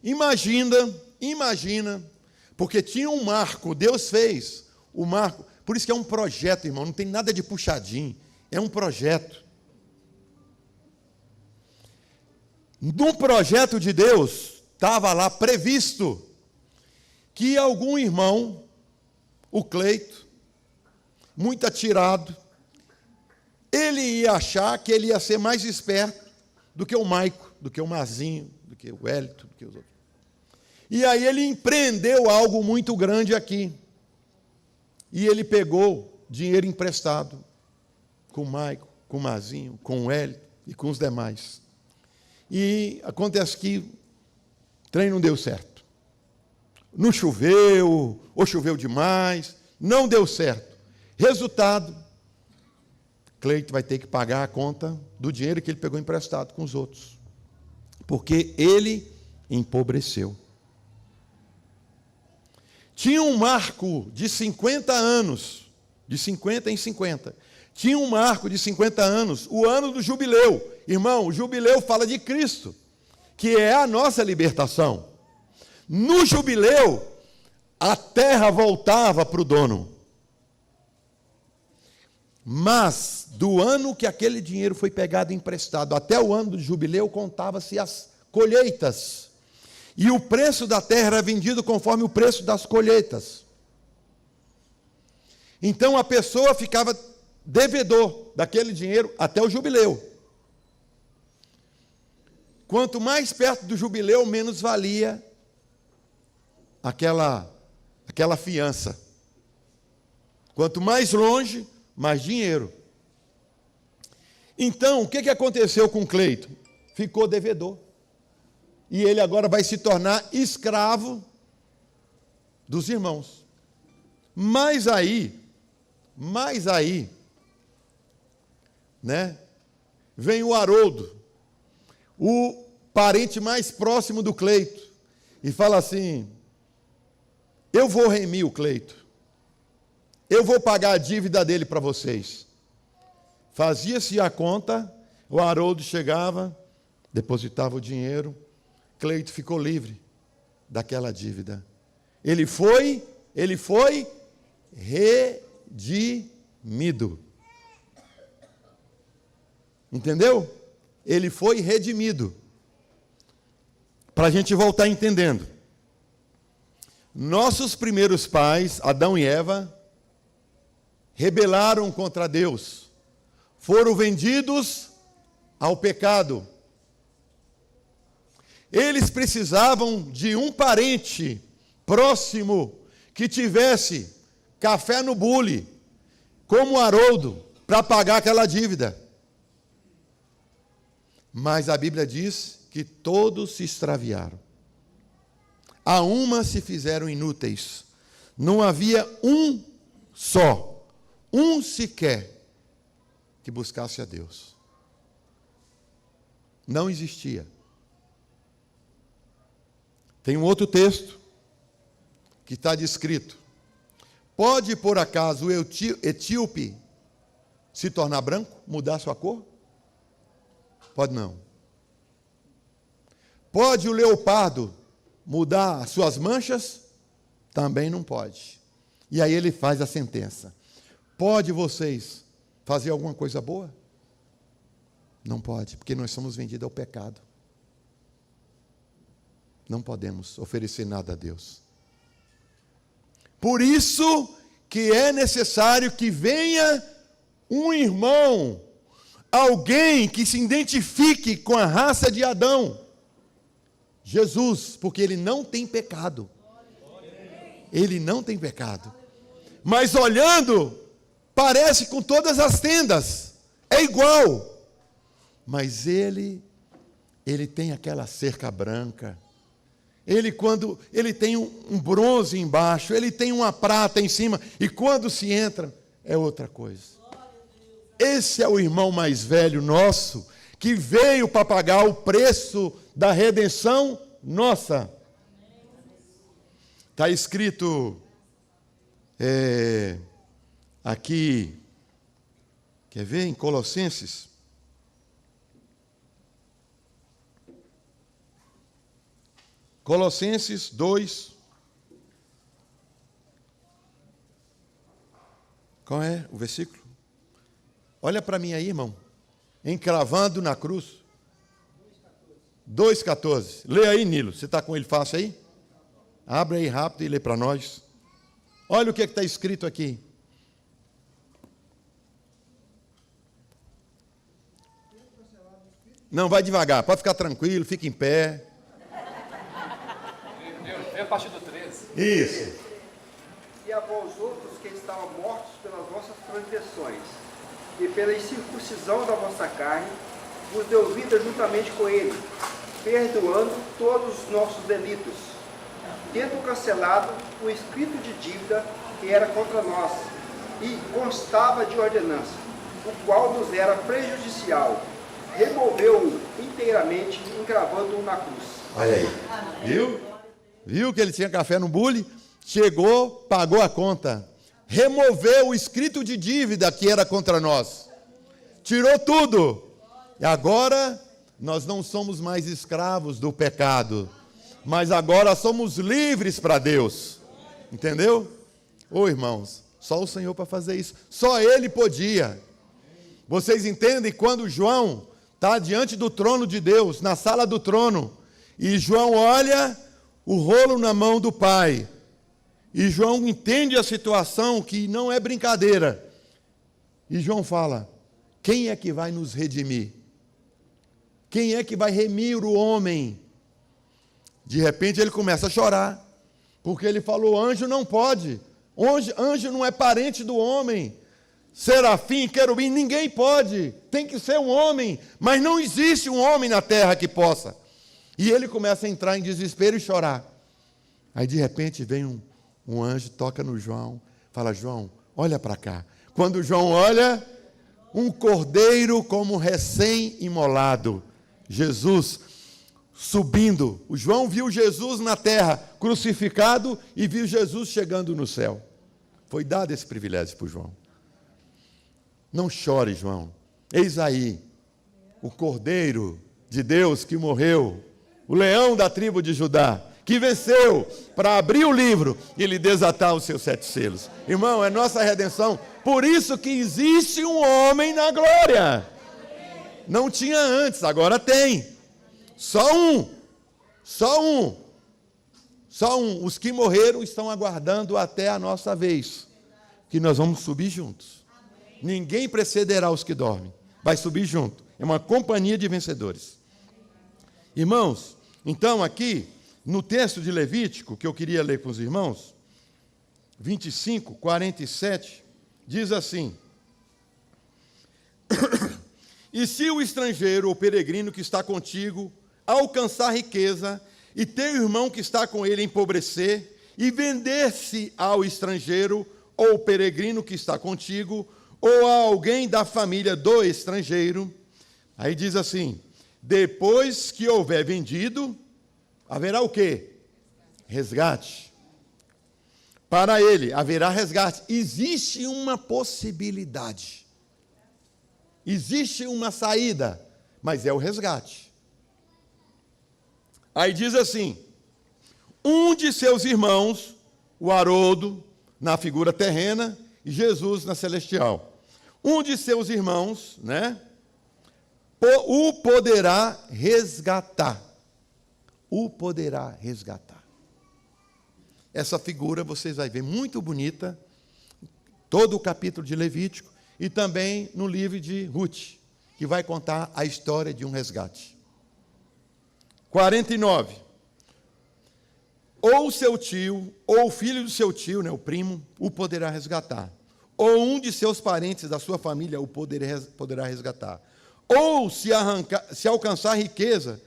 imagina, porque tinha um marco, Deus fez o marco, por isso que é um projeto, irmão, não tem nada de puxadinho, é um projeto. No projeto de Deus, estava lá previsto que algum irmão, o Cleito, muito atirado, ele ia achar que ele ia ser mais esperto do que o Maico, do que o Marzinho, do que o Hélito, do que os outros. E aí ele empreendeu algo muito grande aqui. E ele pegou dinheiro emprestado com o Maico, com o Marzinho, com o Hélito e com os demais. E acontece que o trem não deu certo. Não choveu, ou choveu demais, não deu certo. Resultado, Cleito vai ter que pagar a conta do dinheiro que ele pegou emprestado com os outros. Porque ele empobreceu. Tinha um marco de 50 anos, de 50 em 50. Tinha um marco de 50 anos, o ano do jubileu. Irmão, o jubileu fala de Cristo, que é a nossa libertação. No jubileu, a terra voltava para o dono. Mas, do ano que aquele dinheiro foi pegado emprestado, até o ano do jubileu, contava-se as colheitas. E o preço da terra era vendido conforme o preço das colheitas. Então, a pessoa ficava devedor daquele dinheiro até o jubileu. Quanto mais perto do jubileu, menos valia aquela fiança. Quanto mais longe, mais dinheiro. Então, o que aconteceu com Cleito? Ficou devedor. E ele agora vai se tornar escravo dos irmãos. Mas aí, né, vem o Haroldo, o parente mais próximo do Cleito, e fala assim: eu vou remir o Cleito, eu vou pagar a dívida dele para vocês. Fazia-se a conta, o Haroldo chegava, depositava o dinheiro, Cleito ficou livre daquela dívida. Ele foi redimido. Entendeu? Ele foi redimido. Para a gente voltar entendendo. Nossos primeiros pais, Adão e Eva, rebelaram contra Deus. Foram vendidos ao pecado. Eles precisavam de um parente próximo que tivesse café no bule, como Haroldo, para pagar aquela dívida. Mas a Bíblia diz que todos se extraviaram. A uma se fizeram inúteis. Não havia um só, um sequer, que buscasse a Deus. Não existia. Tem um outro texto que está descrito: pode, por acaso, o etíope se tornar branco, mudar sua cor? Pode não. Pode o leopardo mudar as suas manchas? Também não pode. E aí ele faz a sentença: pode vocês fazer alguma coisa boa? Não pode, porque nós somos vendidos ao pecado. Não podemos oferecer nada a Deus. Por isso que é necessário que venha um irmão, alguém que se identifique com a raça de Adão. Jesus, porque ele não tem pecado. Ele não tem pecado. Mas olhando, parece com todas as tendas. É igual. Mas ele tem aquela cerca branca. Quando ele tem um bronze embaixo, ele tem uma prata em cima, e quando se entra, é outra coisa. Esse é o irmão mais velho nosso, que veio para pagar o preço da redenção nossa. Está escrito aqui, quer ver, em Colossenses? Colossenses 2. Qual é o versículo? Olha para mim aí, irmão. Encravando na cruz. 2,14. Lê aí, Nilo. Você está com ele fácil aí? Abre aí rápido e lê para nós. Olha o que está escrito aqui. Não, vai devagar. Pode ficar tranquilo, fica em pé. É a partir do 13. Isso. E a vós outros que estavam mortos pelas vossas transgressões, e pela incircuncisão da vossa carne, vos deu vida juntamente com ele, perdoando todos os nossos delitos, tendo cancelado o escrito de dívida que era contra nós, e constava de ordenança, o qual nos era prejudicial, removeu-o inteiramente, encravando-o na cruz. Olha aí. Viu que ele tinha café no bule? Chegou, pagou a conta. Removeu o escrito de dívida que era contra nós. Tirou tudo. E agora nós não somos mais escravos do pecado, mas agora somos livres para Deus. Entendeu? Ô irmãos, só o Senhor para fazer isso. Só Ele podia. Vocês entendem quando João está diante do trono de Deus, na sala do trono, e João olha o rolo na mão do Pai, e João entende a situação, que não é brincadeira, e João fala: quem é que vai nos redimir? Quem é que vai remir o homem? De repente ele começa a chorar, porque ele falou: anjo não pode, anjo não é parente do homem, serafim, querubim, ninguém pode, tem que ser um homem, mas não existe um homem na terra que possa. E ele começa a entrar em desespero e chorar. Aí de repente vem um anjo, toca no João, fala: João, olha para cá. Quando João olha, um cordeiro como recém-imolado, Jesus subindo. O João viu Jesus na terra, crucificado, e viu Jesus chegando no céu. Foi dado esse privilégio para o João. Não chore, João. Eis aí o Cordeiro de Deus que morreu, o leão da tribo de Judá, que venceu para abrir o livro e lhe desatar os seus 7 selos. Irmão, é nossa redenção. Por isso que existe um homem na glória. Não tinha antes, agora tem. Só um. Os que morreram estão aguardando até a nossa vez, que nós vamos subir juntos. Ninguém precederá os que dormem. Vai subir junto. É uma companhia de vencedores. Irmãos, então aqui, no texto de Levítico, que eu queria ler com os irmãos, 25, 47, diz assim: e se o estrangeiro ou peregrino que está contigo alcançar riqueza, e teu irmão que está com ele empobrecer, e vender-se ao estrangeiro ou peregrino que está contigo, ou a alguém da família do estrangeiro, aí diz assim: depois que houver vendido, haverá o quê? Resgate. Para ele haverá resgate. Existe uma possibilidade. Existe uma saída, mas é o resgate. Aí diz assim: um de seus irmãos, o Haroldo, na figura terrena, e Jesus na celestial. Um de seus irmãos, né, o poderá resgatar. O poderá resgatar. Essa figura vocês vão ver muito bonita, todo o capítulo de Levítico, e também no livro de Ruth, que vai contar a história de um resgate. 49. Ou seu tio, ou o filho do seu tio, né, o primo, o poderá resgatar. Ou um de seus parentes da sua família o poderá resgatar. Ou se alcançar riqueza,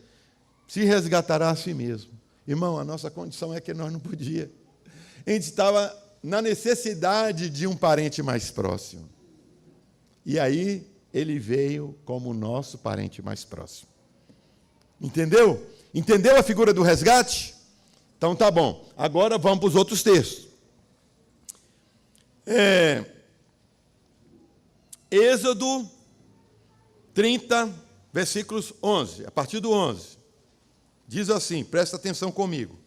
se resgatará a si mesmo. Irmão, a nossa condição é que nós não podíamos. A gente estava na necessidade de um parente mais próximo. E aí, ele veio como o nosso parente mais próximo. Entendeu? Entendeu a figura do resgate? Então tá bom. Agora vamos para os outros textos. Êxodo 30, versículos 11. A partir do 11. Diz assim, presta atenção comigo.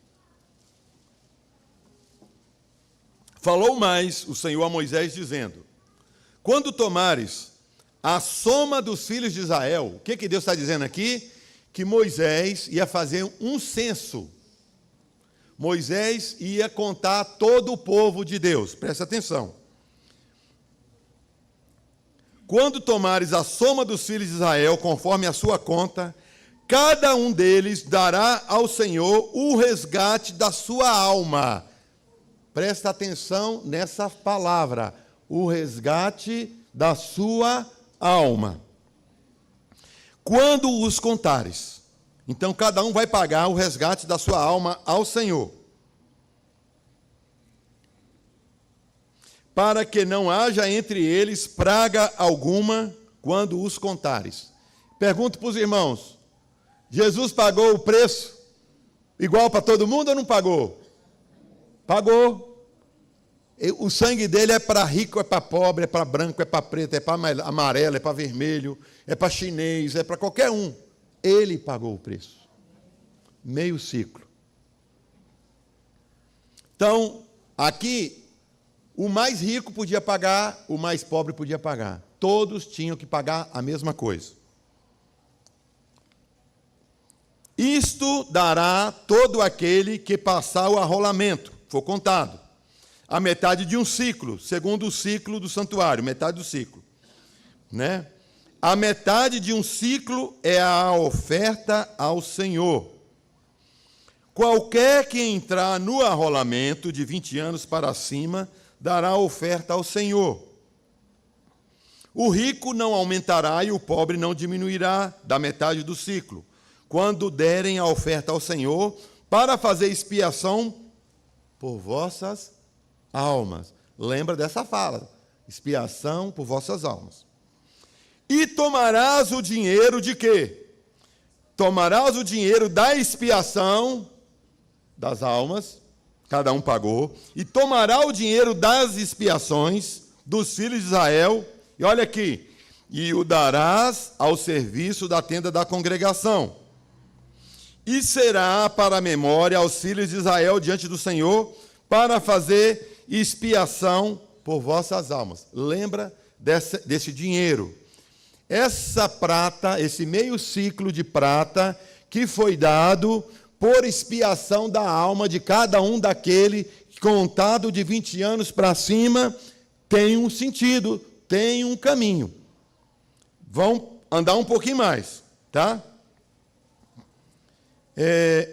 Falou mais o Senhor a Moisés, dizendo: quando tomares a soma dos filhos de Israel, o que Deus está dizendo aqui? Que Moisés ia fazer um censo. Moisés ia contar todo o povo de Deus. Presta atenção. Quando tomares a soma dos filhos de Israel, conforme a sua conta, cada um deles dará ao Senhor o resgate da sua alma. Presta atenção nessa palavra, o resgate da sua alma. Quando os contares, então cada um vai pagar o resgate da sua alma ao Senhor. Para que não haja entre eles praga alguma quando os contares. Pergunto para os irmãos, Jesus pagou o preço igual para todo mundo ou não pagou? Pagou. O sangue dele é para rico, é para pobre, é para branco, é para preto, é para amarelo, é para vermelho, é para chinês, é para qualquer um. Ele pagou o preço. Meio ciclo. Então, aqui, o mais rico podia pagar, o mais pobre podia pagar. Todos tinham que pagar a mesma coisa. Isto dará todo aquele que passar o arrolamento, for contado, a metade de um ciclo, segundo o ciclo do santuário, metade do ciclo. Né? A metade de um ciclo é a oferta ao Senhor. Qualquer que entrar no arrolamento de 20 anos para cima, dará oferta ao Senhor. O rico não aumentará e o pobre não diminuirá da metade do ciclo, quando derem a oferta ao Senhor, para fazer expiação por vossas almas. Lembra dessa fala, expiação por vossas almas. E tomarás o dinheiro de quê? Tomarás o dinheiro da expiação das almas, cada um pagou, e tomará o dinheiro das expiações dos filhos de Israel, e olha aqui, e o darás ao serviço da tenda da congregação. E será para a memória aos filhos de Israel diante do Senhor, para fazer expiação por vossas almas. Lembra desse dinheiro. Essa prata, esse meio ciclo de prata, que foi dado por expiação da alma de cada um daquele, contado de 20 anos para cima, tem um sentido, tem um caminho. Vão andar um pouquinho mais, tá?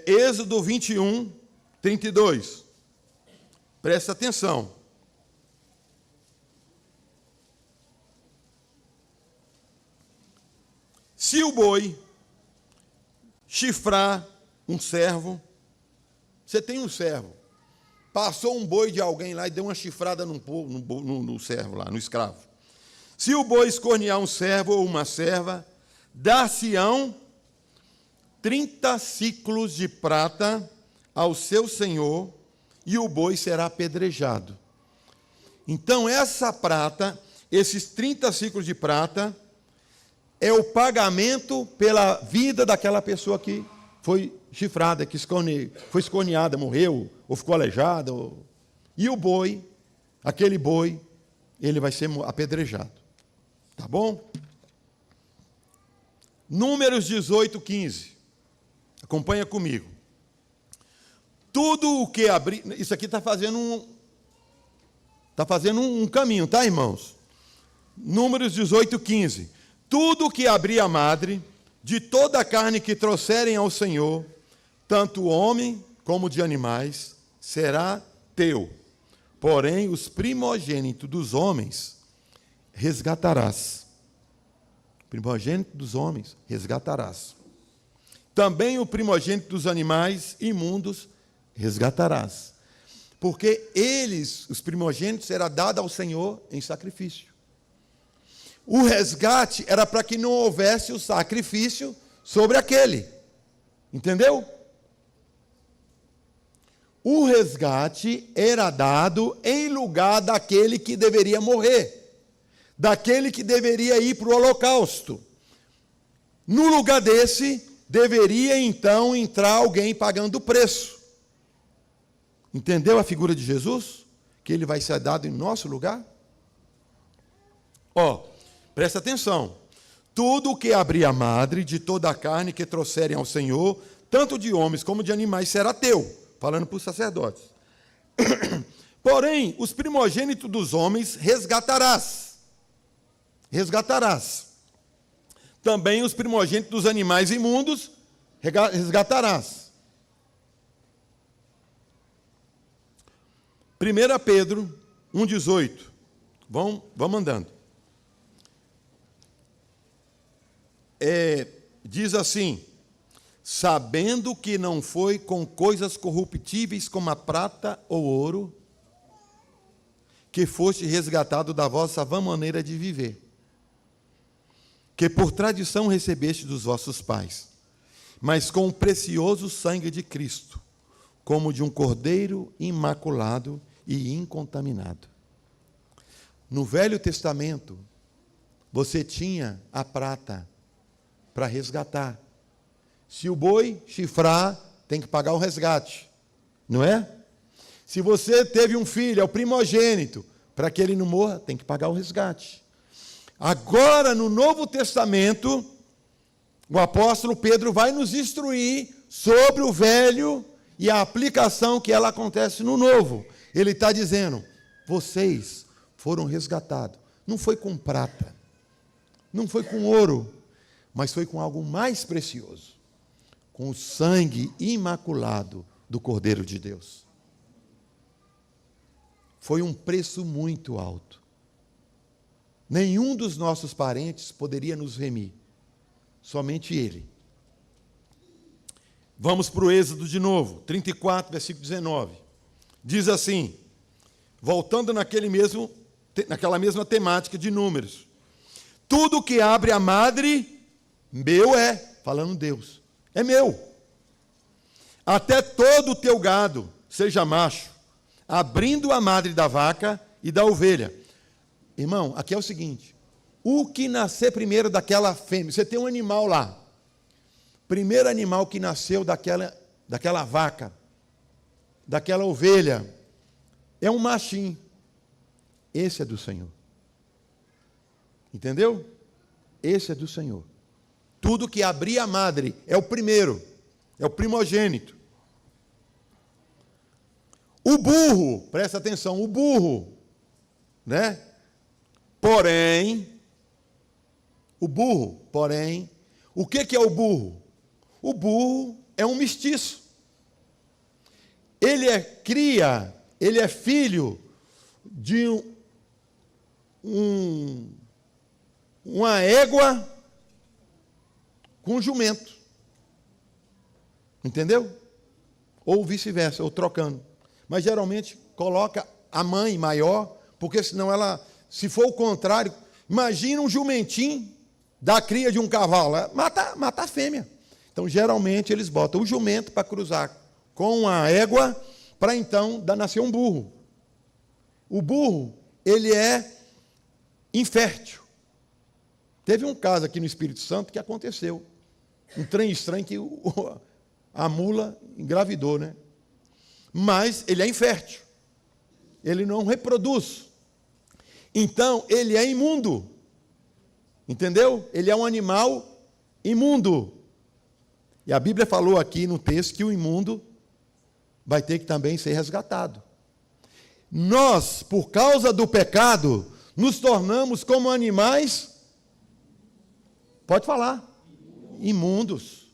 Êxodo 21, 32. Presta atenção. Se o boi chifrar um servo, você tem um servo, passou um boi de alguém lá e deu uma chifrada no servo lá, no escravo. Se o boi escornear um servo ou uma serva, dar-se-ão 30 ciclos de prata ao seu senhor, e o boi será apedrejado. Então, essa prata, esses 30 ciclos de prata, é o pagamento pela vida daquela pessoa que foi chifrada, que foi escorneada, morreu, ou ficou aleijada. E o boi, aquele boi, ele vai ser apedrejado. Tá bom? Números 18, 15. Acompanha comigo. Tudo o que abrir... Isso aqui está fazendo um caminho, tá, irmãos? Números 18, 15. Tudo o que abrir a madre, de toda a carne que trouxerem ao Senhor, tanto homem como de animais, será teu. Porém, os primogênitos dos homens resgatarás. Primogênito dos homens resgatarás. também o primogênito dos animais imundos resgatarás. Porque eles, os primogênitos, era dado ao Senhor em sacrifício. O resgate era para que não houvesse o sacrifício sobre aquele. Entendeu? O resgate era dado em lugar daquele que deveria morrer, daquele que deveria ir para o holocausto. No lugar desse, deveria então entrar alguém pagando o preço. Entendeu a figura de Jesus? Que ele vai ser dado em nosso lugar? Presta atenção. Tudo o que abrir a madre de toda a carne que trouxerem ao Senhor, tanto de homens como de animais, será teu. Falando para os sacerdotes. Porém, os primogênitos dos homens resgatarás. Resgatarás. Também os primogênitos dos animais imundos resgatarás. 1 Pedro 1,18. Vamos andando. Diz assim: sabendo que não foi com coisas corruptíveis como a prata ou ouro, que foste resgatado da vossa vã maneira de viver, que por tradição recebeste dos vossos pais, mas com o precioso sangue de Cristo, como de um cordeiro imaculado e incontaminado. No Velho Testamento, você tinha a prata para resgatar. Se o boi chifrar, tem que pagar o resgate, não é? Se você teve um filho, é o primogênito, para que ele não morra, tem que pagar o resgate. Agora, no Novo Testamento, o apóstolo Pedro vai nos instruir sobre o velho e a aplicação que ela acontece no novo. Ele está dizendo, vocês foram resgatados. Não foi com prata, não foi com ouro, mas foi com algo mais precioso. Com o sangue imaculado do Cordeiro de Deus. Foi um preço muito alto. Nenhum dos nossos parentes poderia nos remir, somente Ele. Vamos para o Êxodo de novo, 34, versículo 19. Diz assim, voltando naquela mesma temática de Números: tudo que abre a madre, meu é, falando Deus. É meu. Até todo o teu gado seja macho, abrindo a madre da vaca e da ovelha. Irmão, aqui é o seguinte: o que nascer primeiro daquela fêmea, você tem um animal lá, primeiro animal que nasceu daquela vaca, daquela ovelha, é um machinho. Esse é do Senhor. Entendeu? Esse é do Senhor. Tudo que abrir a madre é o primeiro, é o primogênito. O burro, presta atenção, o burro, né? Porém, o que é o burro? O burro é um mestiço. Ele é cria, ele é filho de uma égua com jumento. Entendeu? Ou vice-versa, ou trocando. Mas geralmente coloca a mãe maior, porque senão ela, se for o contrário, imagina um jumentinho da cria de um cavalo, mata a fêmea. Então geralmente eles botam o jumento para cruzar com a égua, para então nascer um burro. O burro, ele é infértil. Teve um caso aqui no Espírito Santo que aconteceu. Um trem estranho que a mula engravidou, né? Mas ele é infértil. Ele não reproduz. Então, ele é imundo. Entendeu? Ele é um animal imundo. E a Bíblia falou aqui no texto que o imundo vai ter que também ser resgatado. Nós, por causa do pecado, nos tornamos como animais, pode falar, imundos.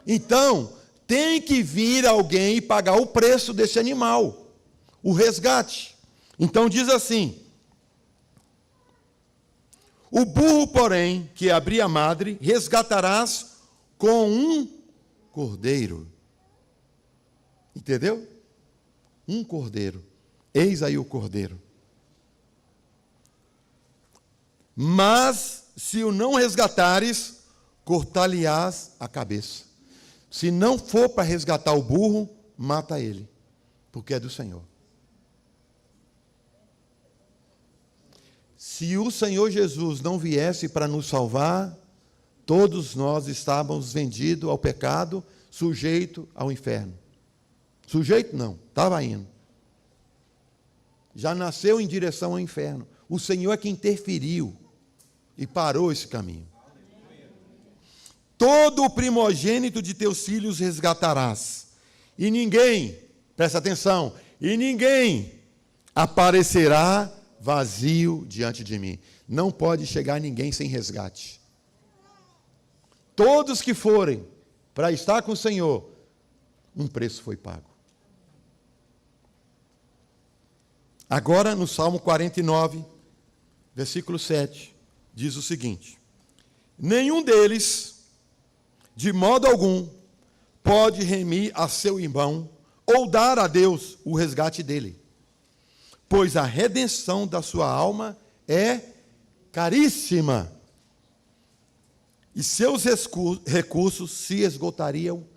Então, tem que vir alguém e pagar o preço desse animal, o resgate. Então diz assim: o burro, porém, que abrir a madre, resgatarás com um cordeiro. Entendeu? Um cordeiro. Eis aí o cordeiro. Mas, se o não resgatares, cortar-lhe-ás a cabeça. Se não for para resgatar o burro, mata ele, porque é do Senhor. Se o Senhor Jesus não viesse para nos salvar, todos nós estávamos vendidos ao pecado, sujeito ao inferno. Sujeito não, estava indo. Já nasceu em direção ao inferno. O Senhor é que interferiu e parou esse caminho. Todo o primogênito de teus filhos resgatarás. E ninguém, presta atenção, e ninguém aparecerá vazio diante de mim. Não pode chegar ninguém sem resgate. Todos que forem para estar com o Senhor, um preço foi pago. Agora, no Salmo 49, versículo 7, diz o seguinte: nenhum deles, de modo algum, pode remir a seu irmão ou dar a Deus o resgate dele, pois a redenção da sua alma é caríssima, e seus recursos se esgotariam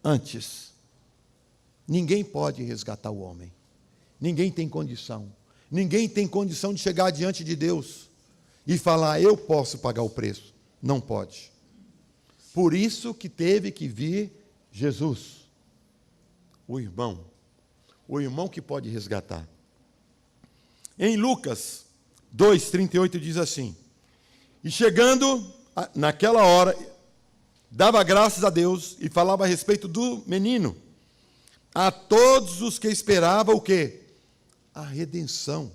antes. Ninguém pode resgatar o homem. Ninguém tem condição. Ninguém tem condição de chegar diante de Deus e falar, eu posso pagar o preço. Não pode. Por isso que teve que vir Jesus, o irmão que pode resgatar. Em Lucas 2:38 diz assim: e chegando naquela hora, dava graças a Deus e falava a respeito do menino a todos os que esperavam o quê? A redenção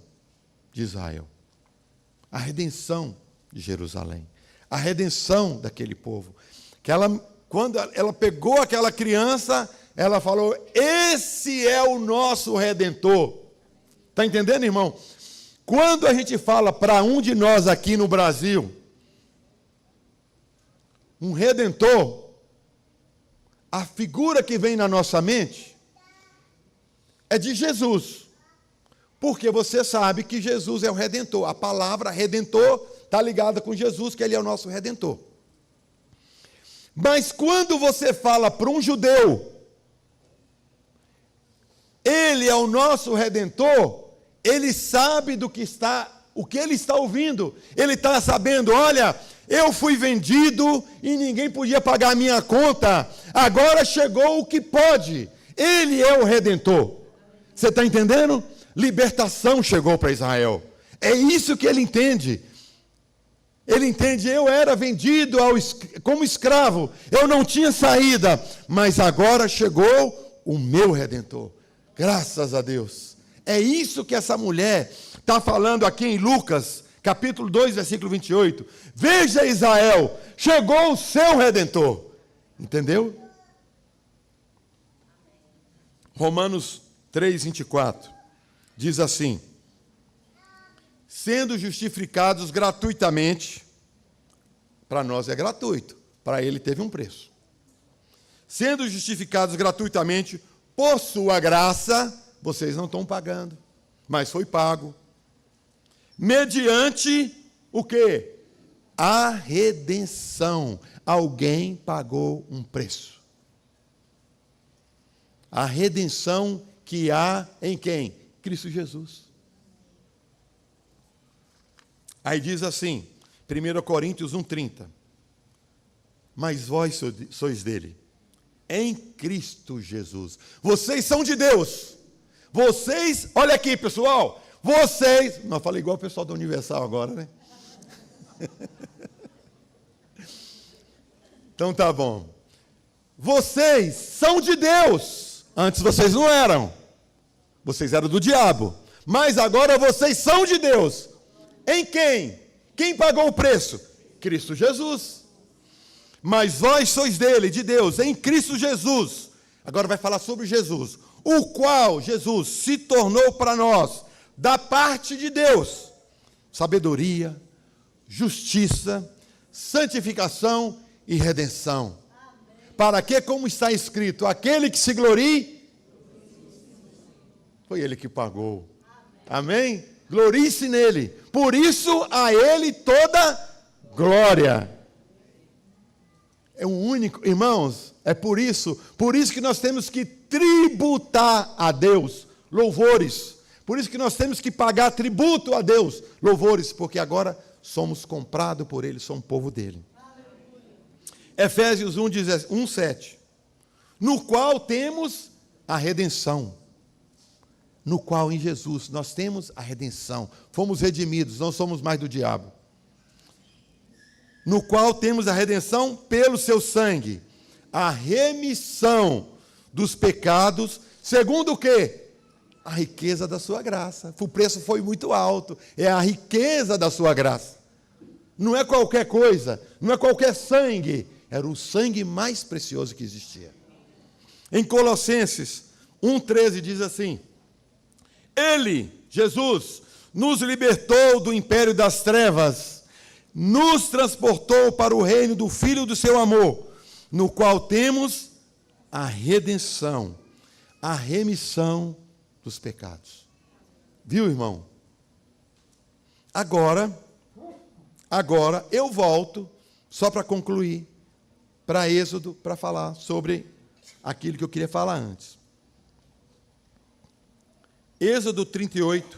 de Israel, a redenção de Jerusalém, a redenção daquele povo. Que quando ela pegou aquela criança, ela falou, esse é o nosso Redentor. Está entendendo, irmão? Quando a gente fala para um de nós aqui no Brasil, um Redentor, a figura que vem na nossa mente é de Jesus. Porque você sabe que Jesus é o Redentor. A palavra Redentor está ligada com Jesus, que Ele é o nosso Redentor. Mas quando você fala para um judeu, Ele é o nosso Redentor, ele sabe o que ele está ouvindo. Ele está sabendo, olha, eu fui vendido e ninguém podia pagar a minha conta. Agora chegou o que pode. Ele é o Redentor. Você está entendendo? Libertação chegou para Israel. É isso que ele entende. Ele entende, eu era vendido como escravo, eu não tinha saída, mas agora chegou o meu Redentor. Graças a Deus. É isso que essa mulher está falando aqui em Lucas, capítulo 2, versículo 28. Veja, Israel, chegou o seu Redentor. Entendeu? Romanos 3, 24. Diz assim: sendo justificados gratuitamente, para nós é gratuito, para ele teve um preço. Sendo justificados gratuitamente, por sua graça, vocês não estão pagando, mas foi pago. Mediante o quê? A redenção. Alguém pagou um preço. A redenção que há em quem? Cristo Jesus. Aí diz assim, 1 Coríntios 1:30. Mas vós sois dele, em Cristo Jesus. Vocês são de Deus. Vocês, olha aqui, pessoal. Vocês, não falei igual o pessoal da Universal agora, né? Então tá bom. Vocês são de Deus. Antes vocês não eram. Vocês eram do diabo. Mas agora vocês são de Deus. Em quem? Quem pagou o preço? Cristo Jesus. Mas vós sois dele, de Deus, em Cristo Jesus. Agora vai falar sobre Jesus. O qual Jesus se tornou para nós, da parte de Deus, sabedoria, justiça, santificação e redenção. para que, como está escrito, aquele que se glorie, foi ele que pagou. Amém? Glorie-se nele. Por isso a ele toda glória. É o único, irmãos, é por isso que nós temos que tributar a Deus louvores. Por isso que nós temos que pagar tributo a Deus louvores, porque agora somos comprados por ele, somos povo dele. Efésios 1:7, no qual temos a redenção. No qual em Jesus nós temos a redenção. Fomos redimidos, não somos mais do diabo. No qual temos a redenção pelo seu sangue, a remissão dos pecados, segundo o quê? A riqueza da sua graça. O preço foi muito alto, é a riqueza da sua graça. Não é qualquer coisa, não é qualquer sangue, era o sangue mais precioso que existia. Em Colossenses 1:13 diz assim: Ele, Jesus, nos libertou do império das trevas, nos transportou para o reino do Filho do seu amor, no qual temos a redenção, a remissão dos pecados. Viu, irmão? Agora eu volto, só para concluir, para Êxodo, para falar sobre aquilo que eu queria falar antes. Êxodo 38,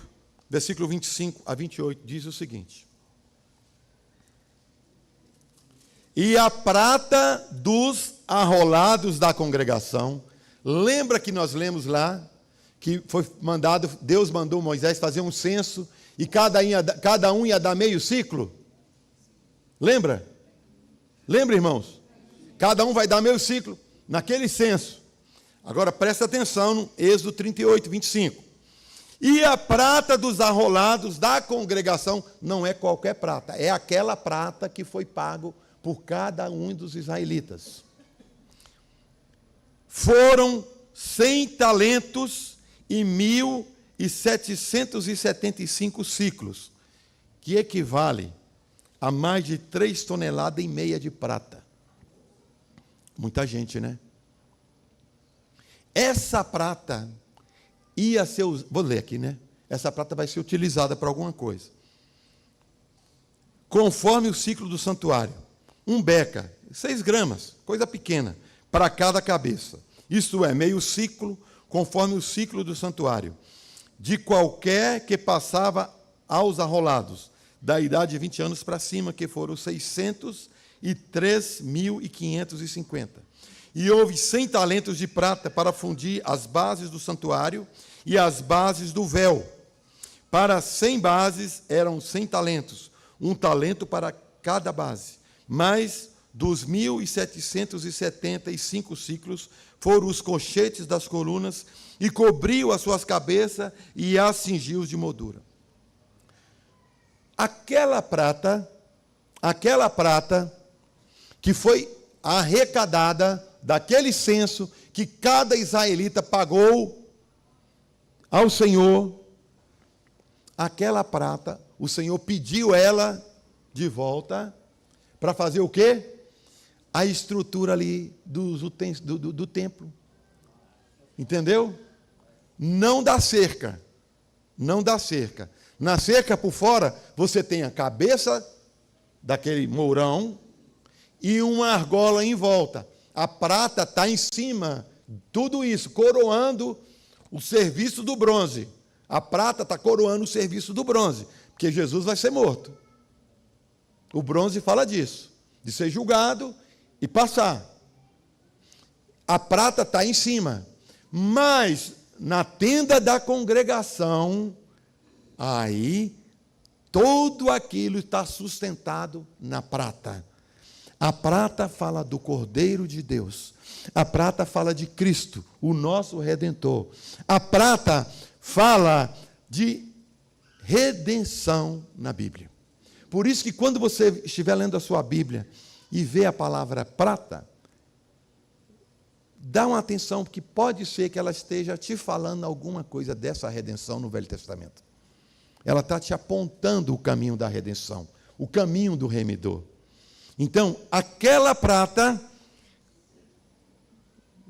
versículo 25 a 28, diz o seguinte: E a prata dos arrolados da congregação, lembra que nós lemos lá, que foi mandado, Deus mandou Moisés fazer um censo, e cada um ia dar meio ciclo? Lembra? Lembra, irmãos? Cada um vai dar meio ciclo naquele censo. Agora presta atenção no Êxodo 38, 25. E a prata dos arrolados da congregação não é qualquer prata, é aquela prata que foi pago por cada um dos israelitas. Foram 100 talentos e 1.775 ciclos, que equivale a mais de 3,5 toneladas de prata. Muita gente, né? Essa prata ia ser, vou ler aqui, né? Essa prata vai ser utilizada para alguma coisa. Conforme o ciclo do santuário, 1 beca, 6 gramas, coisa pequena, para cada cabeça. Isto é, meio ciclo, conforme o ciclo do santuário, de qualquer que passava aos arrolados, da idade de 20 anos para cima, que foram 603.550. E houve 100 talentos de prata para fundir as bases do santuário e as bases do véu. Para 100 bases eram 100 talentos, 1 talento para cada base. Mas dos 1.775 ciclos foram os colchetes das colunas e cobriu as suas cabeças e as cingiu de moldura. Aquela prata que foi arrecadada daquele censo que cada israelita pagou ao Senhor, aquela prata, o Senhor pediu ela de volta para fazer o quê? A estrutura ali do templo. Entendeu? Não dá cerca. Não dá cerca. Na cerca por fora, você tem a cabeça daquele mourão e uma argola em volta. A prata está em cima, tudo isso, coroando o serviço do bronze. A prata está coroando o serviço do bronze, porque Jesus vai ser morto. O bronze fala disso, de ser julgado e passar. A prata está em cima, mas na tenda da congregação, aí, tudo aquilo está sustentado na prata. A prata fala do Cordeiro de Deus. A prata fala de Cristo, o nosso Redentor. A prata fala de redenção na Bíblia. Por isso que quando você estiver lendo a sua Bíblia e vê a palavra prata, dá uma atenção, porque pode ser que ela esteja te falando alguma coisa dessa redenção no Velho Testamento. Ela está te apontando o caminho da redenção, o caminho do remidor. Então, aquela prata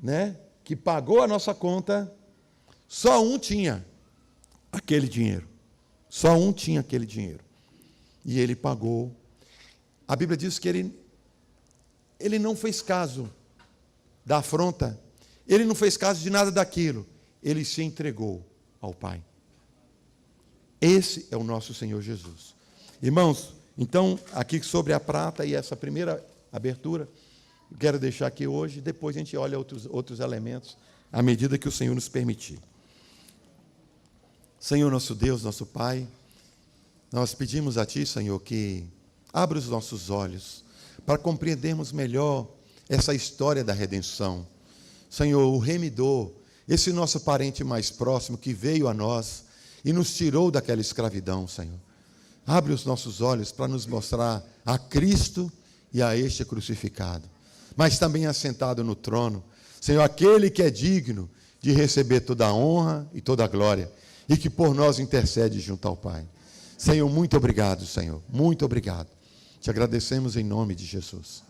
né, que pagou a nossa conta, só um tinha aquele dinheiro. Só um tinha aquele dinheiro. E ele pagou. A Bíblia diz que ele não fez caso da afronta. Ele não fez caso de nada daquilo. Ele se entregou ao Pai. Esse é o nosso Senhor Jesus. Irmãos, então, aqui sobre a prata e essa primeira abertura, eu quero deixar aqui hoje, depois a gente olha outros elementos, à medida que o Senhor nos permitir. Senhor nosso Deus, nosso Pai, nós pedimos a Ti, Senhor, que abra os nossos olhos para compreendermos melhor essa história da redenção. Senhor, o remidor, esse nosso parente mais próximo que veio a nós e nos tirou daquela escravidão, Senhor. Abre os nossos olhos para nos mostrar a Cristo e a este crucificado, mas também assentado no trono, Senhor, aquele que é digno de receber toda a honra e toda a glória, e que por nós intercede junto ao Pai. Senhor, muito obrigado, Senhor, muito obrigado. Te agradecemos em nome de Jesus.